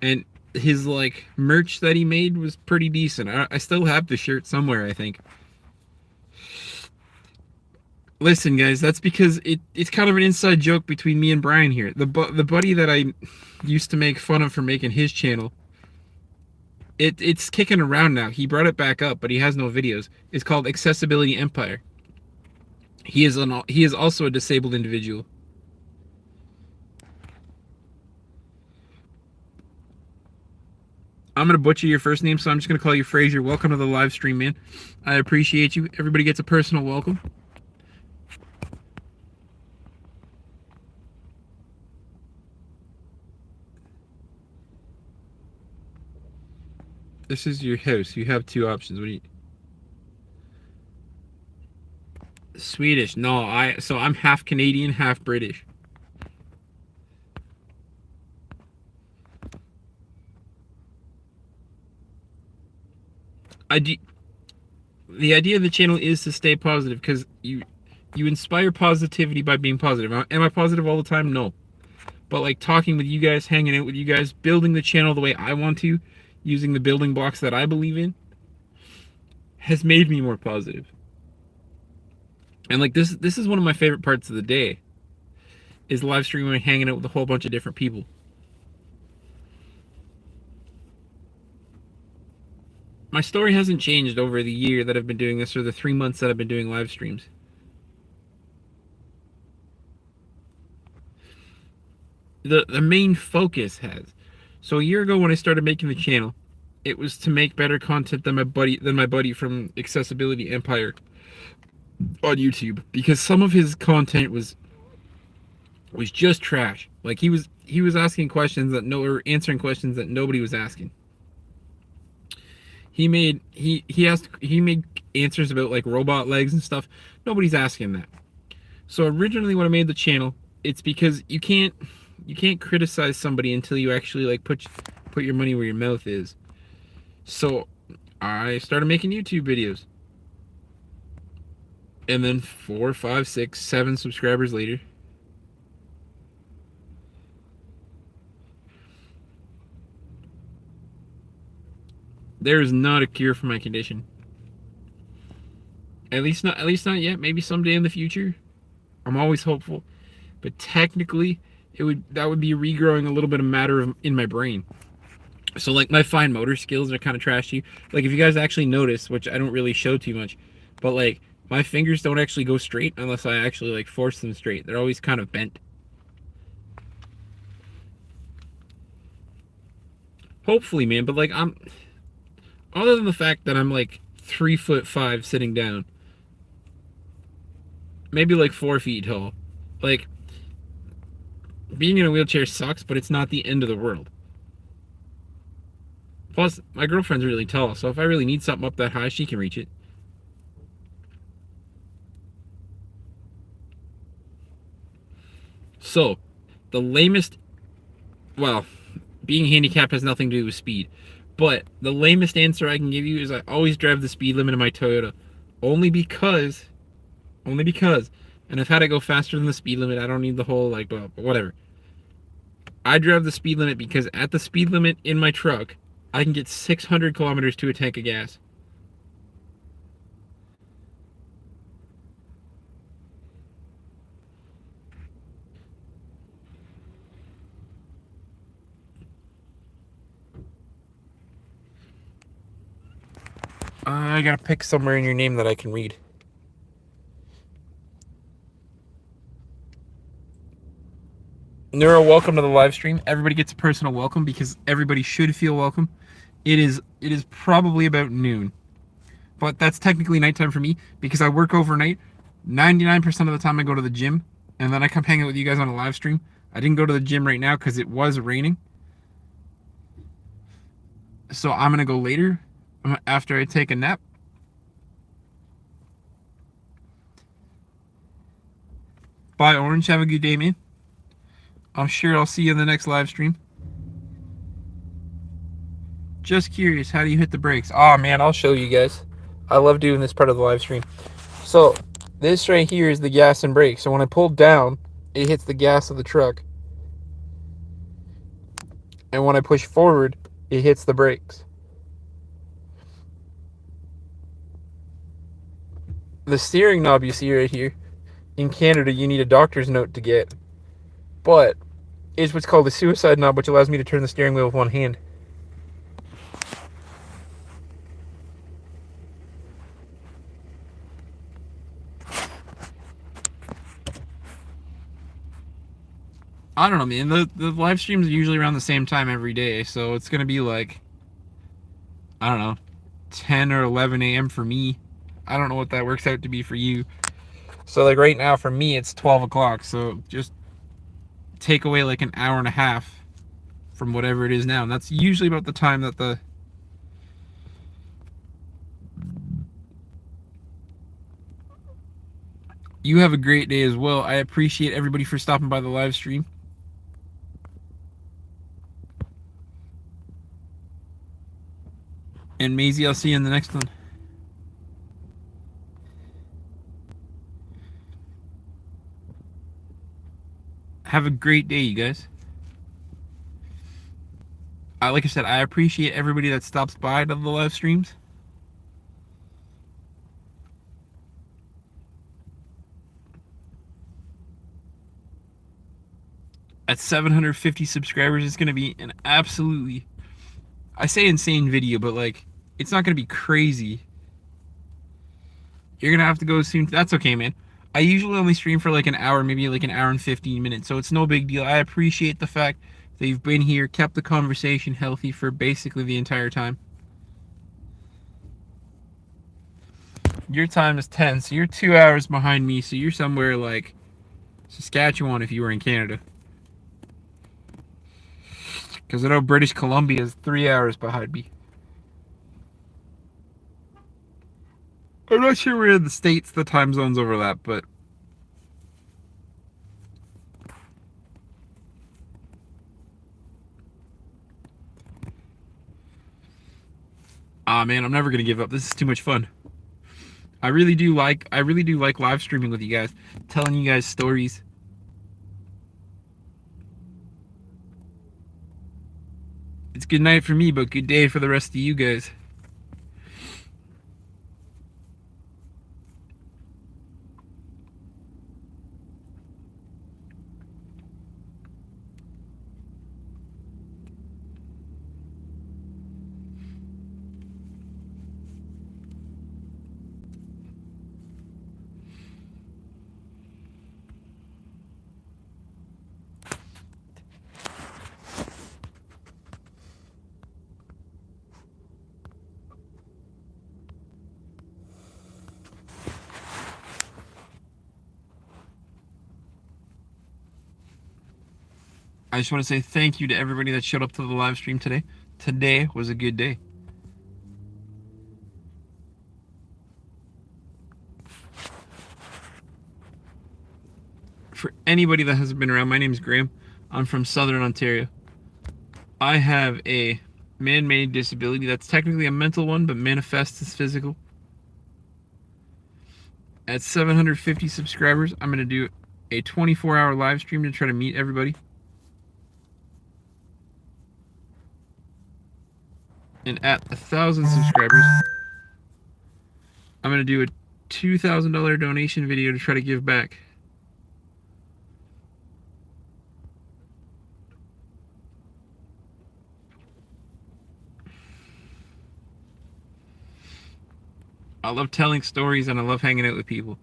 and his like merch that he made was pretty decent. I still have the shirt somewhere, I think. Listen, guys, that's because it's kind of an inside joke between me and Brian here. The buddy that I used to make fun of for making his channel, it's kicking around now. He brought it back up, but he has no videos. It's called Accessibility Empire. He is also a disabled individual. I'm gonna butcher your first name, so I'm just gonna call you Fraser. Welcome to the live stream, man. I appreciate you. Everybody gets a personal welcome. This is your house. You have two options. What do you? Swedish? No, I'm half Canadian, half British. The idea of the channel is to stay positive because you inspire positivity by being positive. Am I positive all the time? No. But like talking with you guys, hanging out with you guys, building the channel the way I want to, using the building blocks that I believe in, has made me more positive. And like this is one of my favorite parts of the day, is live streaming and hanging out with a whole bunch of different people. My story hasn't changed over the year that I've been doing this, or the 3 months that I've been doing live streams. The main focus has. So a year ago when I started making the channel, it was to make better content than my buddy from Accessibility Empire on YouTube, because some of his content was just trash. Like he was asking questions that or answering questions that nobody was asking. He made answers about like robot legs and stuff. Nobody's asking that. So originally when I made the channel, it's because you can't criticize somebody until you actually like put your money where your mouth is. So I started making YouTube videos. And then 4, 5, 6, 7 subscribers later, there is not a cure for my condition. At least not yet. Maybe someday in the future. I'm always hopeful. But technically, that would be regrowing a little bit of matter in my brain. So like my fine motor skills are kind of trashy. Like if you guys actually notice, which I don't really show too much, but like my fingers don't actually go straight unless I actually like force them straight. They're always kind of bent. Hopefully, man, but like other than the fact that I'm like 3'5" sitting down, maybe like 4 feet tall, like being in a wheelchair sucks, but it's not the end of the world. Plus, my girlfriend's really tall, so if I really need something up that high, she can reach it. So, the lamest, well, being handicapped has nothing to do with speed, but the lamest answer I can give you is I always drive the speed limit in my Toyota, only because, and if I had to go faster than the speed limit, I don't need the whole like, well, whatever. I drive the speed limit because at the speed limit in my truck, I can get 600 kilometers to a tank of gas. I gotta pick somewhere in your name that I can read. Neuro, welcome to the live stream. Everybody gets a personal welcome because everybody should feel welcome. It is probably about noon, but that's technically nighttime for me because I work overnight. 99% of the time I go to the gym, and then I come hang out with you guys on a live stream. I didn't go to the gym right now because it was raining, so I'm gonna go later after I take a nap. Bye, Orange. Have a good day, man. I'm sure I'll see you in the next live stream. Just curious, how do you hit the brakes? Oh man, I'll show you guys. I love doing this part of the live stream. So this right here is the gas and brake. So when I pull down, it hits the gas of the truck. And when I push forward, it hits the brakes. The steering knob you see right here, in Canada you need a doctor's note to get. But it's what's called a suicide knob, which allows me to turn the steering wheel with one hand. I don't know, man. The live streams are usually around the same time every day, so it's gonna be like, I don't know, 10 or 11 a.m. for me. I don't know what that works out to be for you. So like right now for me it's 12 o'clock, so just take away like an hour and a half from whatever it is now, and that's usually about the time that the you have a great day as well. I appreciate everybody for stopping by the live stream. And Maisie, I'll see you in the next one. Have a great day, you guys. Like I said, I appreciate everybody that stops by to the live streams. At 750 subscribers, it's going to be an absolutely, I say insane video, but like, it's not going to be crazy. You're going to have to go soon. That's okay, man. I usually only stream for like an hour, maybe like an hour and 15 minutes, so it's no big deal. I appreciate the fact that you've been here, kept the conversation healthy for basically the entire time. Your time is 10, so you're 2 hours behind me, so you're somewhere like Saskatchewan if you were in Canada. Because I know British Columbia is 3 hours behind me. I'm not sure where in the States the time zones overlap, but man, I'm never gonna give up. This is too much fun. I really do like live streaming with you guys, telling you guys stories. It's good night for me, but good day for the rest of you guys. I just want to say thank you to everybody that showed up to the live stream today. Today was a good day. For anybody that hasn't been around, my name is Graham. I'm from Southern Ontario. I have a man-made disability that's technically a mental one, but manifests as physical. At 750 subscribers, I'm going to do a 24-hour live stream to try to meet everybody. And at 1,000 subscribers, I'm going to do a $2,000 donation video to try to give back. I love telling stories and I love hanging out with people.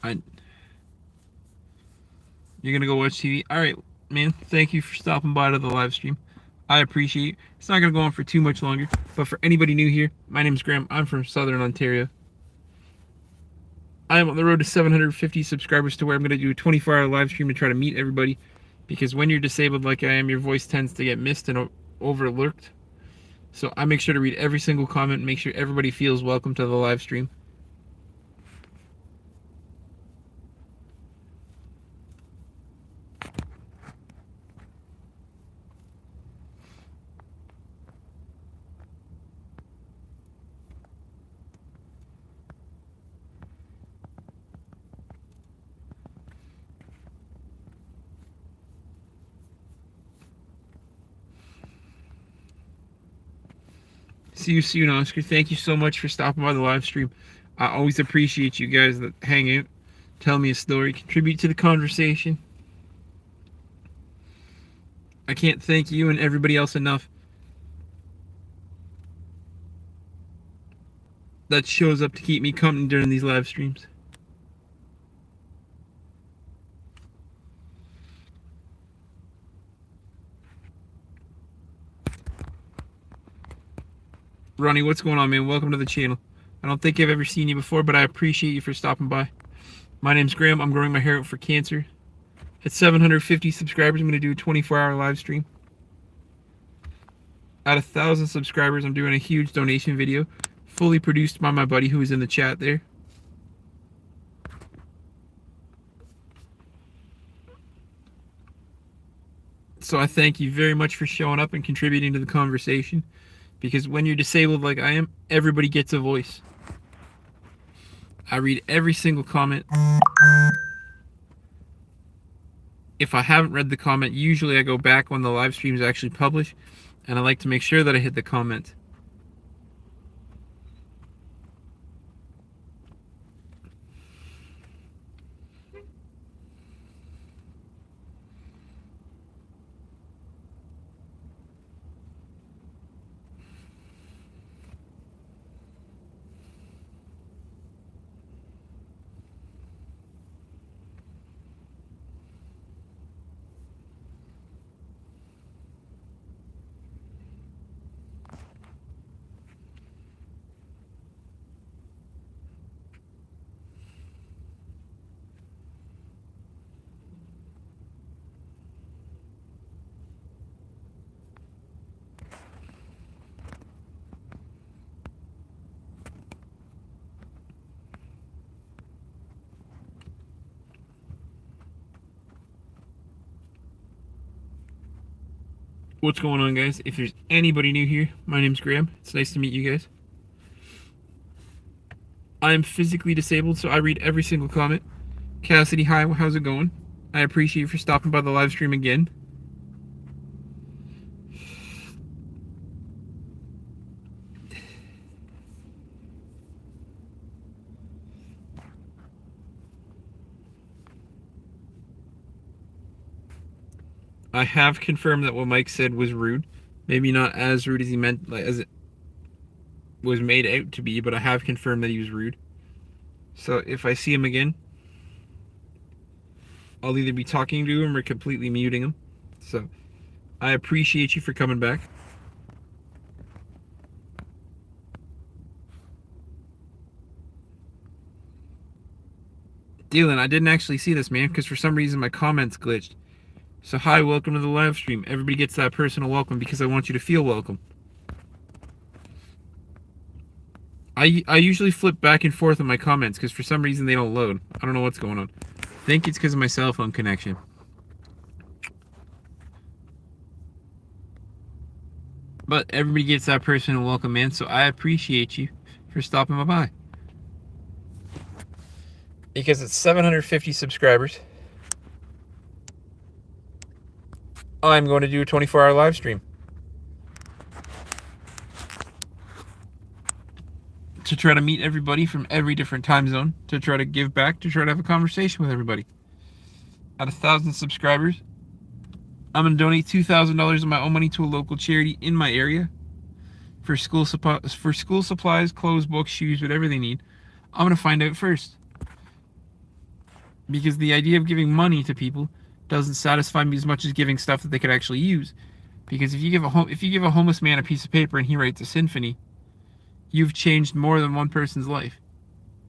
I You're gonna go watch TV? Alright, man. Thank you for stopping by to the live stream. I appreciate it. It's not gonna go on for too much longer. But for anybody new here, my name's Graham. I'm from Southern Ontario. I am on the road to 750 subscribers to where I'm gonna do a 24-hour live stream to try to meet everybody. Because when you're disabled like I am, your voice tends to get missed and overlooked. So I make sure to read every single comment and make sure everybody feels welcome to the live stream. See you soon, Oscar. Thank you so much for stopping by the live stream. I always appreciate you guys that hang out, tell me a story, contribute to the conversation. I can't thank you and everybody else enough that shows up to keep me company during these live streams. Ronnie, what's going on, man? Welcome to the channel. I don't think I've ever seen you before, but I appreciate you for stopping by. My name's Graham. I'm growing my hair out for cancer. At 750 subscribers, I'm going to do a 24-hour live stream. At 1,000 subscribers, I'm doing a huge donation video, fully produced by my buddy who is in the chat there. So I thank you very much for showing up and contributing to the conversation. Because when you're disabled like I am, everybody gets a voice. I read every single comment. If I haven't read the comment, usually I go back when the live stream is actually published, and I like to make sure that I hit the comment. What's going on, guys? If there's anybody new here, my name's Graham. It's nice to meet you guys. I'm physically disabled, so I read every single comment. Cassidy, hi, how's it going? I appreciate you for stopping by the live stream again. I have confirmed that what Mike said was rude. Maybe not as rude as he meant, like, as it was made out to be, but I have confirmed that he was rude. So if I see him again, I'll either be talking to him or completely muting him. So I appreciate you for coming back. Dylan, I didn't actually see this, man, because for some reason my comments glitched. So hi, welcome to the live stream. Everybody gets that personal welcome because I want you to feel welcome. I usually flip back and forth on my comments because for some reason they don't load. I don't know what's going on. I think it's because of my cell phone connection. But everybody gets that personal welcome, man, so I appreciate you for stopping by. Because it's 750 subscribers, I'm going to do a 24-hour live stream. To try to meet everybody from every different time zone, to try to give back, to try to have a conversation with everybody. At 1,000 subscribers, I'm going to donate $2,000 of my own money to a local charity in my area for school supplies, clothes, books, shoes, whatever they need. I'm going to find out first. Because the idea of giving money to people doesn't satisfy me as much as giving stuff that they could actually use. Because if you give a homeless man a piece of paper and he writes a symphony, you've changed more than one person's life.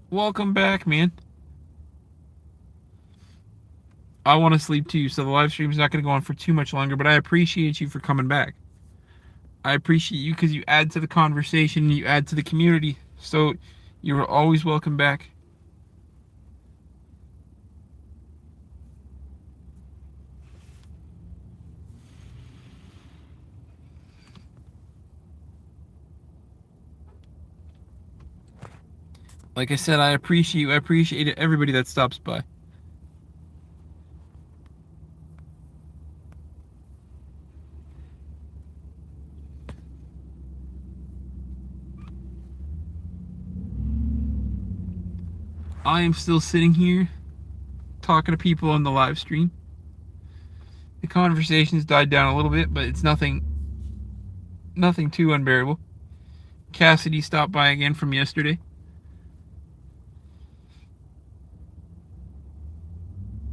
Welcome back, man. I want to sleep too, so the live stream is not going to go on for too much longer, but I appreciate you for coming back. I appreciate you because you add to the conversation, you add to the community, so you're always welcome back. Like I said, I appreciate everybody that stops by. I am still sitting here talking to people on the live stream. The conversation's died down a little bit, but it's nothing too unbearable. Cassidy stopped by again from yesterday.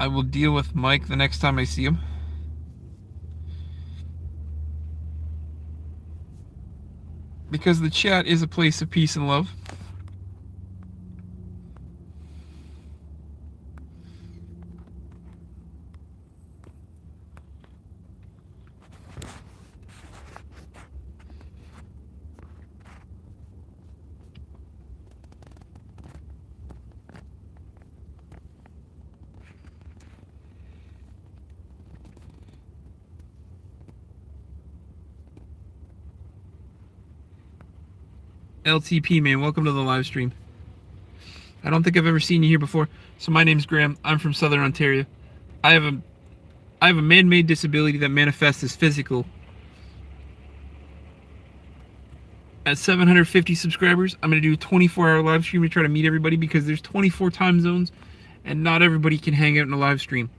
I will deal with Mike the next time I see him. Because the chat is a place of peace and love. LTP, man, welcome to the live stream. I don't think I've ever seen you here before. So my name's Graham. I'm from Southern Ontario. I have a man-made disability that manifests as physical. At 750 subscribers, I'm going to do a 24-hour live stream to try to meet everybody because there's 24 time zones and not everybody can hang out in a live stream.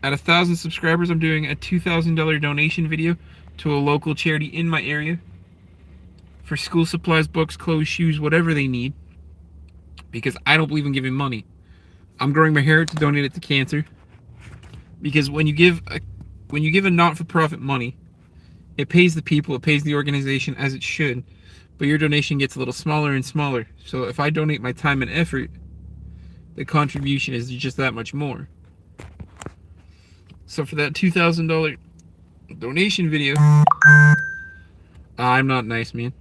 At 1,000 subscribers, I'm doing a $2,000 donation video to a local charity in my area for school supplies, books, clothes, shoes, whatever they need. Because I don't believe in giving money. I'm growing my hair to donate it to cancer. Because when you give a not-for-profit money, it pays the people, it pays the organization as it should. But your donation gets a little smaller and smaller. So if I donate my time and effort, the contribution is just that much more. So for that $2,000 donation video, I'm not nice, man.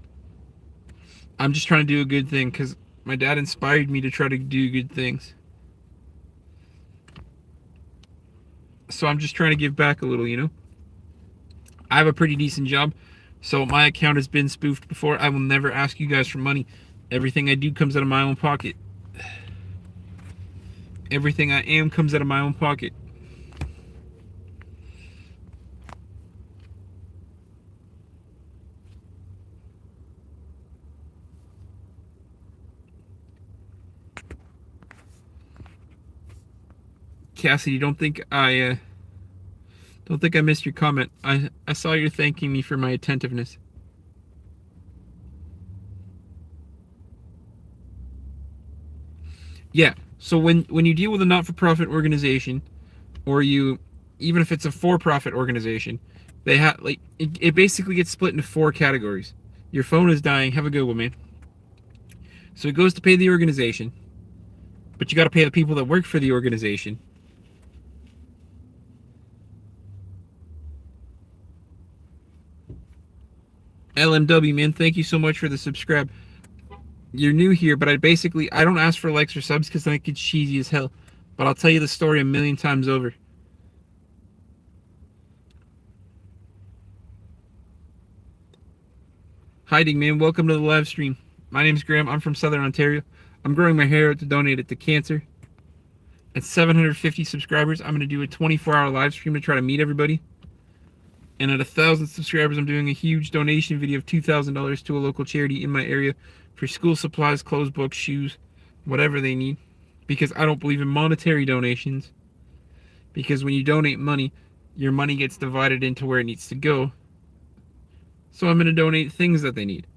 I'm just trying to do a good thing because my dad inspired me to try to do good things. So I'm just trying to give back a little, you know? I have a pretty decent job, so my account has been spoofed before. I will never ask you guys for money. Everything I do comes out of my own pocket. Everything I am comes out of my own pocket. Cassidy, don't think I missed your comment. I saw you thanking me for my attentiveness. Yeah. So when you deal with a not-for-profit organization, or even if it's a for-profit organization, they have it basically gets split into 4 categories. Your phone is dying. Have a good one, man. So it goes to pay the organization, but you got to pay the people that work for the organization. LMW, man, thank you so much for the subscribe. You're new here, but I don't ask for likes or subs because I think it's cheesy as hell. But I'll tell you the story a million times over. Hiding, man, welcome to the live stream. My name's Graham. I'm from Southern Ontario. I'm growing my hair out to donate it to cancer. At 750 subscribers, I'm going to do a 24-hour live stream to try to meet everybody. And at 1,000 subscribers, I'm doing a huge donation video of $2,000 to a local charity in my area for school supplies, clothes, books, shoes, whatever they need. Because I don't believe in monetary donations. Because when you donate money, your money gets divided into where it needs to go. So I'm going to donate things that they need.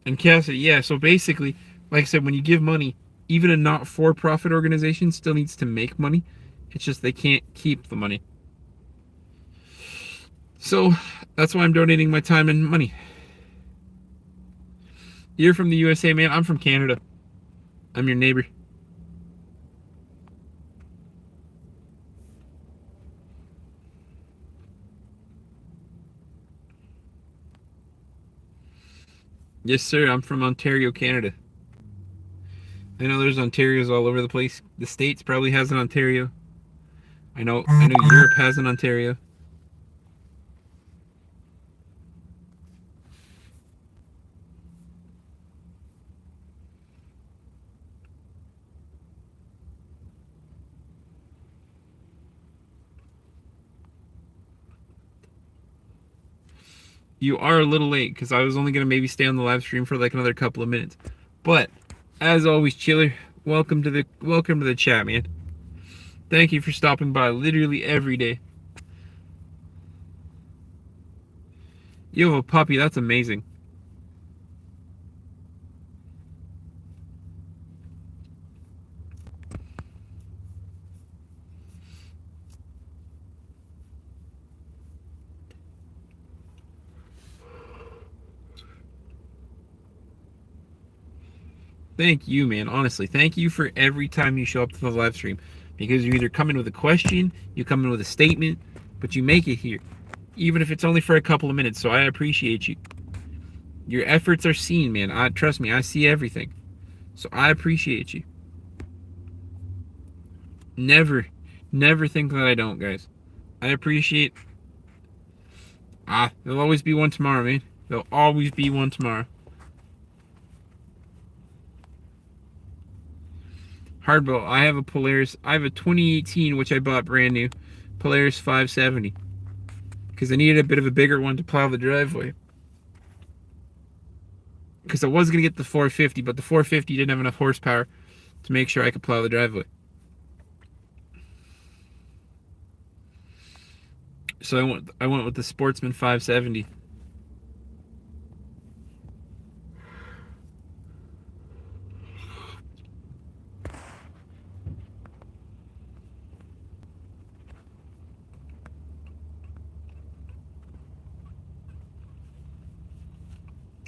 And Cassidy, yeah, so basically, like I said, when you give money, even a not-for-profit organization still needs to make money. It's just they can't keep the money. So that's why I'm donating my time and money. You're from the USA, man. I'm from Canada. I'm your neighbor. Yes, sir. I'm from Ontario, Canada. I know there's Ontarios all over the place. The States probably has an Ontario. I know Europe has an Ontario. You are a little late because I was only going to maybe stay on the live stream for like another couple of minutes. But as always, Chiller, welcome to the chat, man. Thank you for stopping by literally every day. You have a puppy, that's amazing. Thank you, man. Honestly, thank you for every time you show up to the live stream. Because you either come in with a question, you come in with a statement, but you make it here. Even if it's only for a couple of minutes, so I appreciate you. Your efforts are seen, man. Trust me, I see everything. So I appreciate you. Never think that I don't, guys. I appreciate... there'll always be one tomorrow, man. There'll always be one tomorrow. Hardball, I have a Polaris. I have a 2018, which I bought brand new. Polaris 570. Because I needed a bit of a bigger one to plow the driveway. Because I was going to get the 450, but the 450 didn't have enough horsepower to make sure I could plow the driveway. So I went with the Sportsman 570.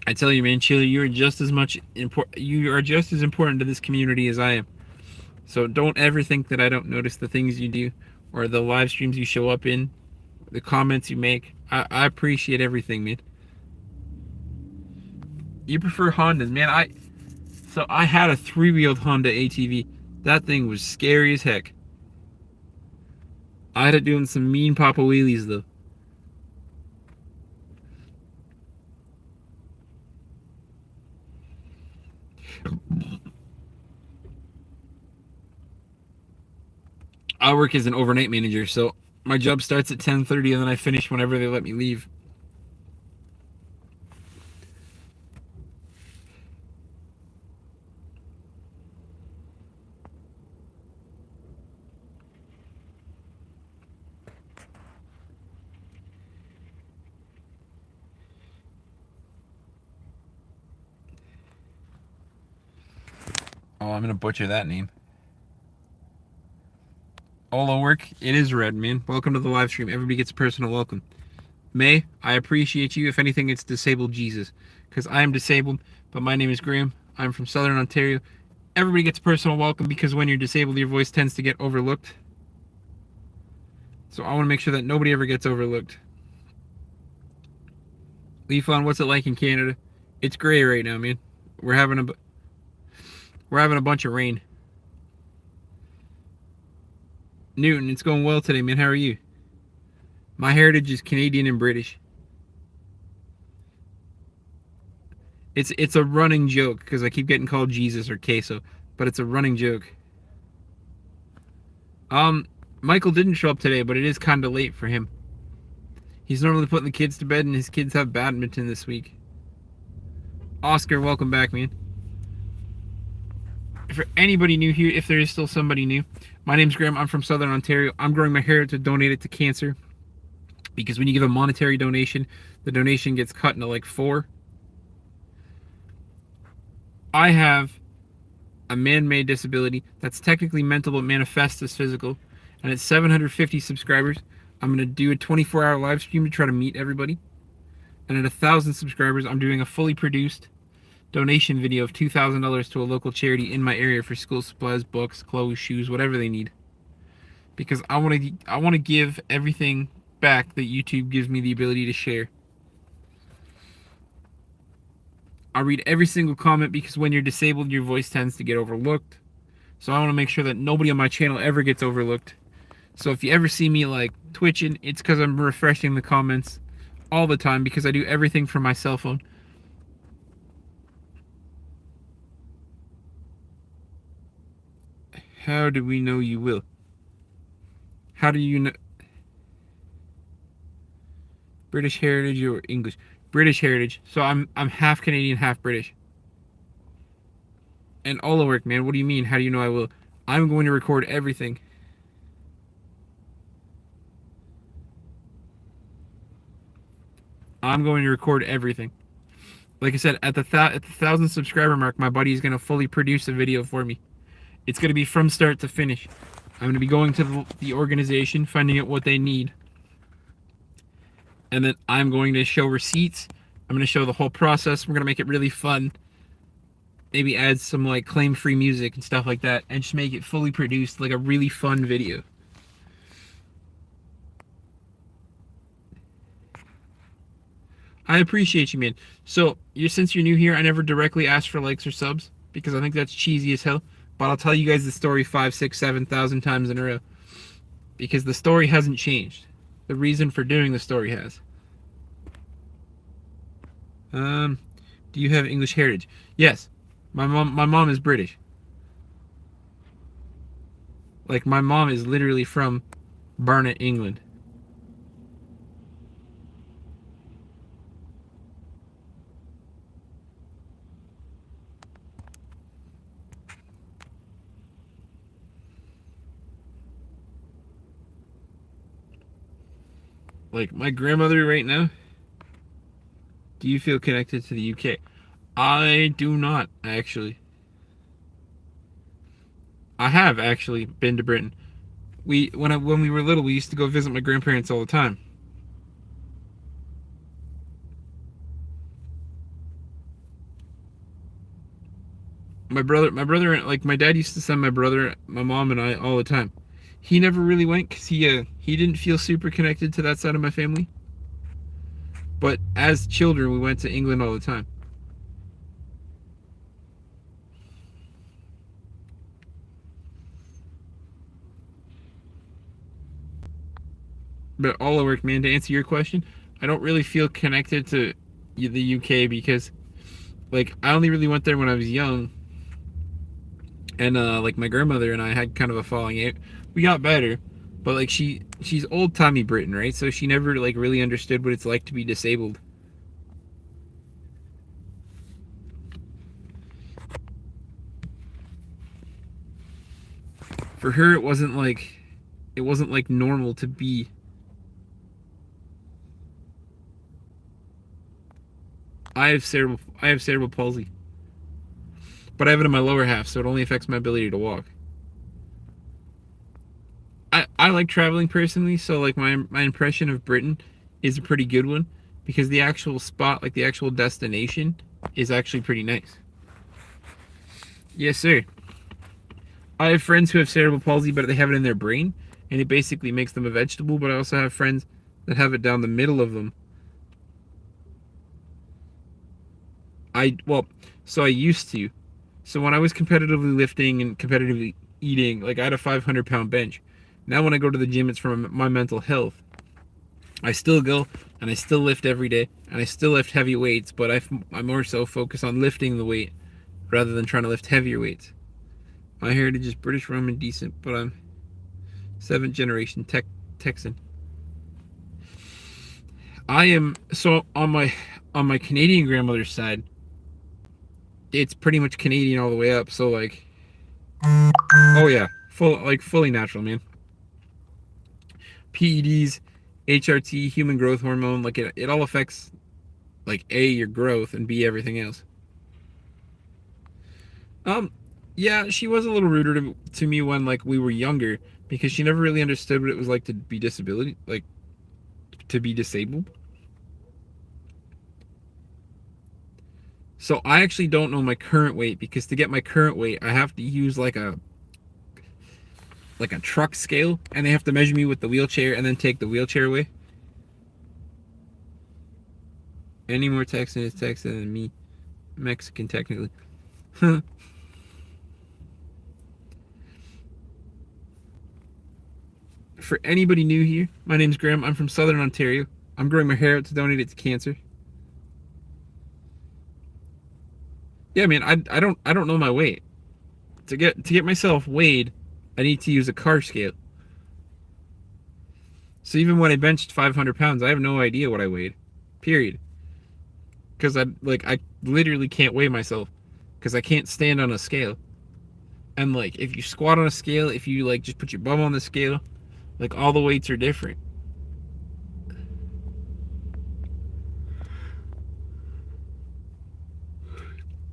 I tell you, man, Chili, you are just as important to this community as I am. So don't ever think that I don't notice the things you do or the live streams you show up in, the comments you make. I appreciate everything, man. You prefer Hondas, man. I had a 3-wheeled Honda ATV. That thing was scary as heck. I had it doing some mean papa wheelies though. I work as an overnight manager, so my job starts at 10:30 and then I finish whenever they let me leave. Oh, I'm gonna butcher that name. Olo work, it is red, man. Welcome to the live stream. Everybody gets a personal welcome. May, I appreciate you. If anything, it's Disabled Jesus. Because I am disabled, but my name is Graham. I'm from Southern Ontario. Everybody gets a personal welcome because when you're disabled, your voice tends to get overlooked. So I want to make sure that nobody ever gets overlooked. Leafon, what's it like in Canada? It's gray right now, man. We're having a we're having a bunch of rain. Newton, it's going well today, man. How are you? My heritage is Canadian and British. It's a running joke because I keep getting called Jesus or Queso, but it's a running joke. Michael didn't show up today, but it is kind of late for him. He's normally putting the kids to bed, and his kids have badminton this week. Oscar, welcome back, man. For anybody new here, if there is still somebody new, my name's Graham. I'm from Southern Ontario. I'm growing my hair to donate it to cancer because when you give a monetary donation, the donation gets cut into like 4. I have a man-made disability that's technically mental but manifests as physical, and at 750 subscribers, I'm going to do a 24-hour live stream to try to meet everybody. And at 1,000 subscribers, I'm doing a fully produced donation video of $2,000 to a local charity in my area for school supplies, books, clothes, shoes, whatever they need. Because I want to give everything back that YouTube gives me the ability to share. I read every single comment because when you're disabled, your voice tends to get overlooked. So I want to make sure that nobody on my channel ever gets overlooked. So if you ever see me like twitching, it's because I'm refreshing the comments all the time because I do everything from my cell phone. How do we know you will? How do you know? British heritage or English? British heritage. So I'm half Canadian, half British. And all the work, man. What do you mean? How do you know I will? I'm going to record everything. I'm going to record everything. Like I said, at the 1,000 subscriber mark, my buddy is going to fully produce a video for me. It's going to be from start to finish. I'm going to be going to the organization, finding out what they need. And then I'm going to show receipts. I'm going to show the whole process. We're going to make it really fun. Maybe add some like claim-free music and stuff like that. And just make it fully produced, like a really fun video. I appreciate you, man. So, since you're new here, I never directly ask for likes or subs. Because I think that's cheesy as hell. But I'll tell you guys the story 5, 6, 7,000 times in a row. Because the story hasn't changed. The reason for doing the story has. Do you have English heritage? Yes. My mom is British. Like, my mom is literally from Barnet, England. Like, my grandmother right now. Do you feel connected to the UK? I do not, actually. I have actually been to Britain. When we were little, we used to go visit my grandparents all the time. My brother, like my dad used to send my brother, my mom, and I all the time. He never really went because he didn't feel super connected to that side of my family. But as children, we went to England all the time. But all the work, man, to answer your question, I don't really feel connected to the UK because, like, I only really went there when I was young. And, like, my grandmother and I had kind of a falling out. We got better, but, like, she's old-timey Britain, right? So she never, like, really understood what it's like to be disabled. For her, it wasn't like normal to be. I have cerebral palsy. But I have it in my lower half, so it only affects my ability to walk. I like traveling personally, so like my impression of Britain is a pretty good one because the actual spot, like the actual destination, is actually pretty nice. Yes, sir. I have friends who have cerebral palsy, but they have it in their brain, and it basically makes them a vegetable, but I also have friends that have it down the middle of them. Well, so I used to. So when I was competitively lifting and competitively eating, like I had a 500-pound bench. Now when I go to the gym, it's for my mental health. I still go and I still lift every day and I still lift heavy weights, but I more so focus on lifting the weight rather than trying to lift heavier weights. My heritage is British, Roman, decent, but I'm seventh generation Texan. I am so on my Canadian grandmother's side. It's pretty much Canadian all the way up. So like, oh yeah, fully natural, man. PEDs, HRT, human growth hormone, like it all affects like A, your growth, and B, everything else. Yeah, she was a little ruder to me when like we were younger because she never really understood what it was like to be to be disabled. So I actually don't know my current weight because to get my current weight, I have to use like a truck scale, and they have to measure me with the wheelchair and then take the wheelchair away. Any more Texan is Texan than me. Mexican, technically. For anybody new here, my name's Graham. I'm from Southern Ontario. I'm growing my hair out to donate it to cancer. Yeah, man, I don't know my weight. To get myself weighed, I need to use a car scale. So even when I benched 500 pounds, I have no idea what I weighed. Period. Because I literally can't weigh myself because I can't stand on a scale. And like if you squat on a scale, if you like just put your bum on the scale, like all the weights are different.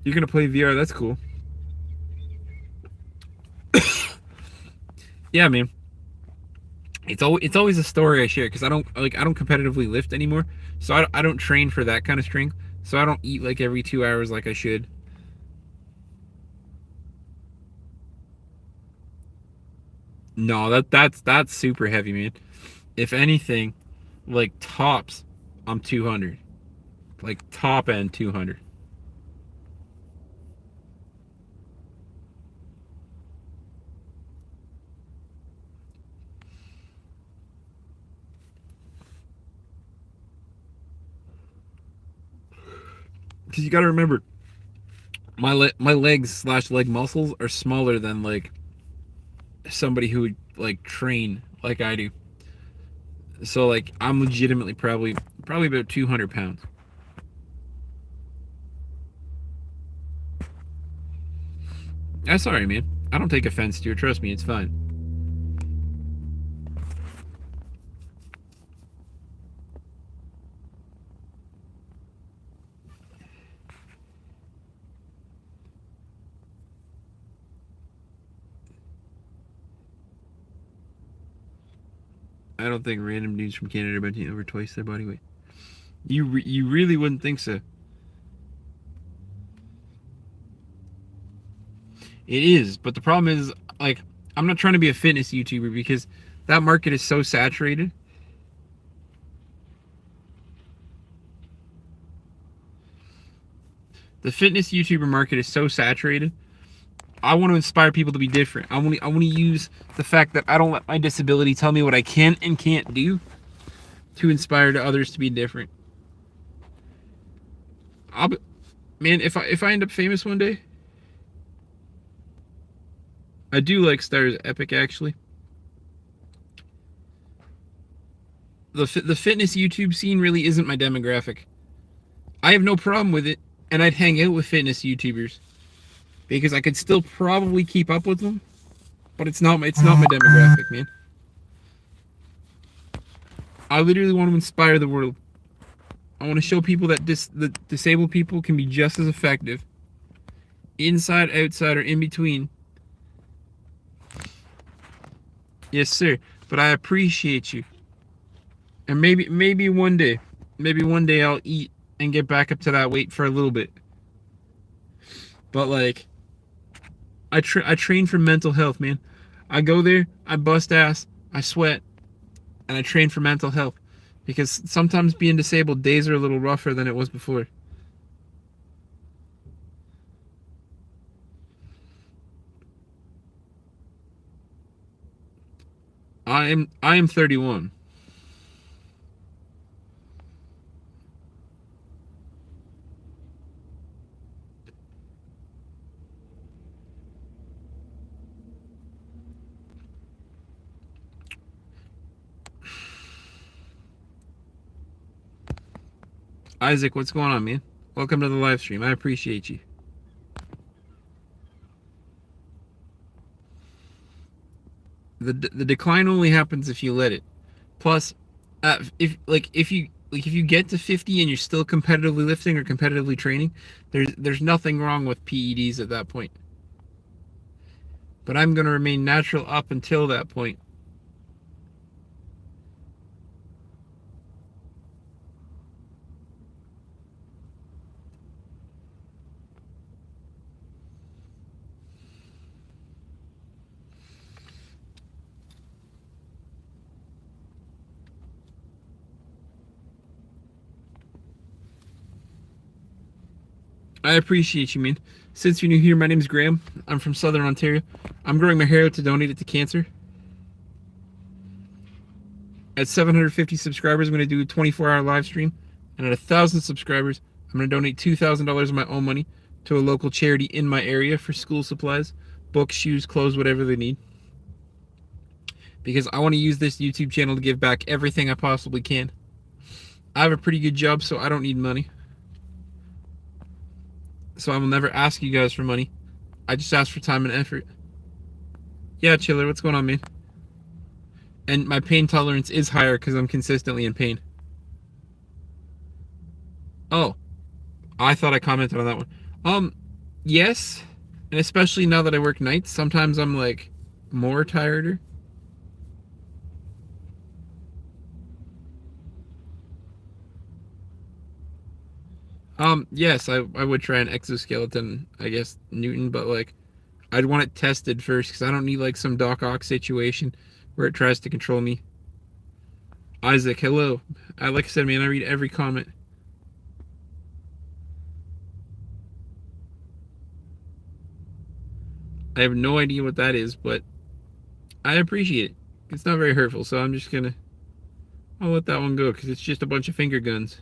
You're gonna play VR, that's cool. Yeah, man. It's always a story I share because I don't competitively lift anymore, so I don't train for that kind of strength. So I don't eat like every 2 hours like I should. No, that's super heavy, man. If anything, like tops, I'm 200. Like top end 200. Because you got to remember, my legs slash leg muscles are smaller than like somebody who would like train like I do. So like I'm legitimately probably about 200 pounds. That's alright, man. I don't take offense to it. Trust me, it's fine. I don't think random dudes from Canada are benching over twice their body weight. You really wouldn't think so. It is, but the problem is like I'm not trying to be a fitness YouTuber because that market is so saturated. The fitness YouTuber market is so saturated. I want to inspire people to be different. I want to use the fact that I don't let my disability tell me what I can and can't do to inspire to others to be different. Man, if I end up famous one day, I do like Stars Epic actually. The fitness YouTube scene really isn't my demographic. I have no problem with it, and I'd hang out with fitness YouTubers because I could still probably keep up with them, but it's not my demographic, man. I literally want to inspire the world. I want to show people that the disabled people can be just as effective, inside, outside, or in between. Yes, sir. But I appreciate you. And maybe one day I'll eat and get back up to that weight for a little bit. But like, I train for mental health, man. I go there, I bust ass, I sweat, and I train for mental health. Because sometimes being disabled, days are a little rougher than it was before. I am 31. Isaac, what's going on, man? Welcome to the live stream. I appreciate you. The decline only happens if you let it. Plus, if you get to 50 and you're still competitively lifting or competitively training, there's nothing wrong with PEDs at that point. But I'm going to remain natural up until that point. I appreciate you, man. Since you're new here, my name's Graham. I'm from Southern Ontario. I'm growing my hair out to donate it to cancer. At 750 subscribers, I'm going to do a 24-hour live stream. And at 1,000 subscribers, I'm going to donate $2,000 of my own money to a local charity in my area for school supplies, books, shoes, clothes, whatever they need. Because I want to use this YouTube channel to give back everything I possibly can. I have a pretty good job, so I don't need money. So I will never ask you guys for money. I just ask for time and effort. Yeah, Chiller, what's going on, man? And my pain tolerance is higher because I'm consistently in pain. Oh, I thought I commented on that one. Yes. And especially now that I work nights, sometimes I'm like more tireder. Yes, I would try an exoskeleton, I guess, Newton, but like, I'd want it tested first because I don't need like some Doc Ock situation where it tries to control me. Isaac, hello. Like I said, man, I read every comment. I have no idea what that is, but I appreciate it. It's not very hurtful, so I'm just gonna... I'll let that one go because it's just a bunch of finger guns.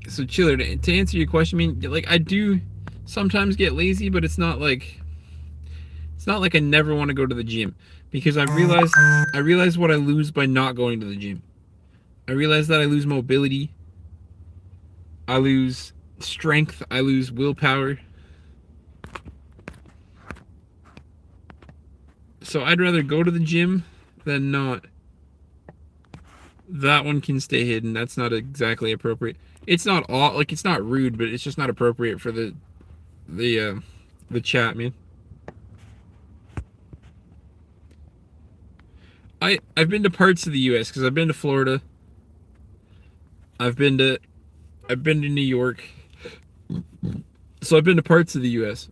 So Chiller, to answer your question, I mean, like, I do sometimes get lazy, but it's not like I never want to go to the gym, because I realize what I lose by not going to the gym. I realize that I lose mobility, I lose strength, I lose willpower. So I'd rather go to the gym than not. That one can stay hidden. That's not exactly appropriate. It's not all, like, it's not rude, but it's just not appropriate for the chat, man. I've been to parts of the U.S. because I've been to Florida. I've been to New York. So I've been to parts of the U.S.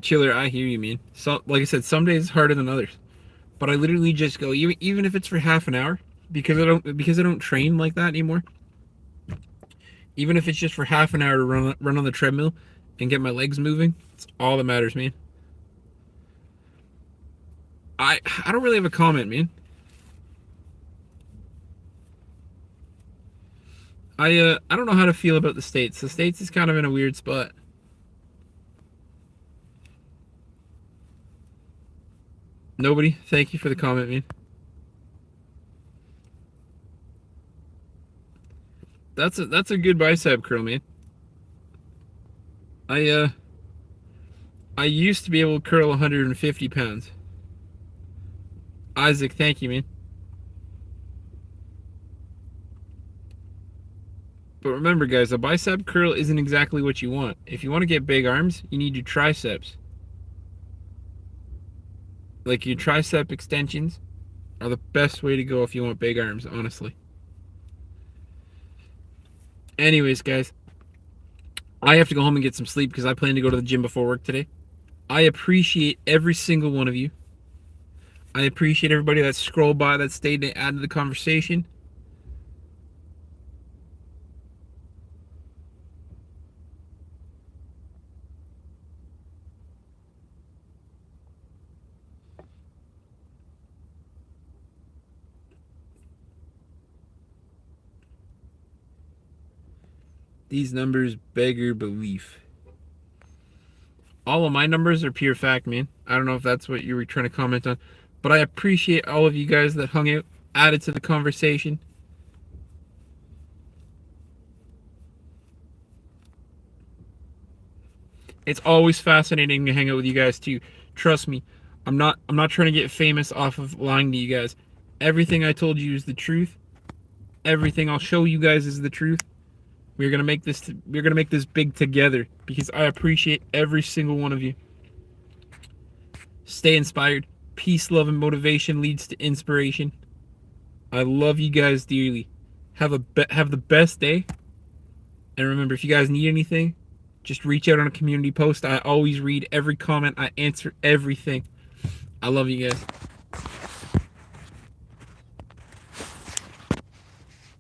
Chiller, I hear you, man. So, like I said, some days it's harder than others, but I literally just go, even if it's for half an hour, because I don't train like that anymore. Even if it's just for half an hour to run on the treadmill and get my legs moving, it's all that matters, man. I don't really have a comment, man. I don't know how to feel about the States. The States is kind of in a weird spot. Nobody? Thank you for the comment, man. That's a good bicep curl, man. I used to be able to curl 150 pounds. Isaac, thank you, man. But remember, guys, a bicep curl isn't exactly what you want. If you want to get big arms, you need your triceps. Like your tricep extensions are the best way to go if you want big arms, honestly. Anyways, guys, I have to go home and get some sleep because I plan to go to the gym before work today. I appreciate every single one of you. I appreciate everybody that scrolled by, that stayed to add to the conversation. These numbers beggar belief. All of my numbers are pure fact, man. I don't know if that's what you were trying to comment on, but I appreciate all of you guys that hung out, added to the conversation. It's always fascinating to hang out with you guys too. Trust me, I'm not trying to get famous off of lying to you guys. Everything I told you is the truth. Everything I'll show you guys is the truth. We're gonna make this big together because I appreciate every single one of you. Stay inspired. Peace, love, and motivation leads to inspiration. I love you guys dearly. Have the best day. And remember, if you guys need anything, just reach out on a community post. I always read every comment. I answer everything. I love you guys.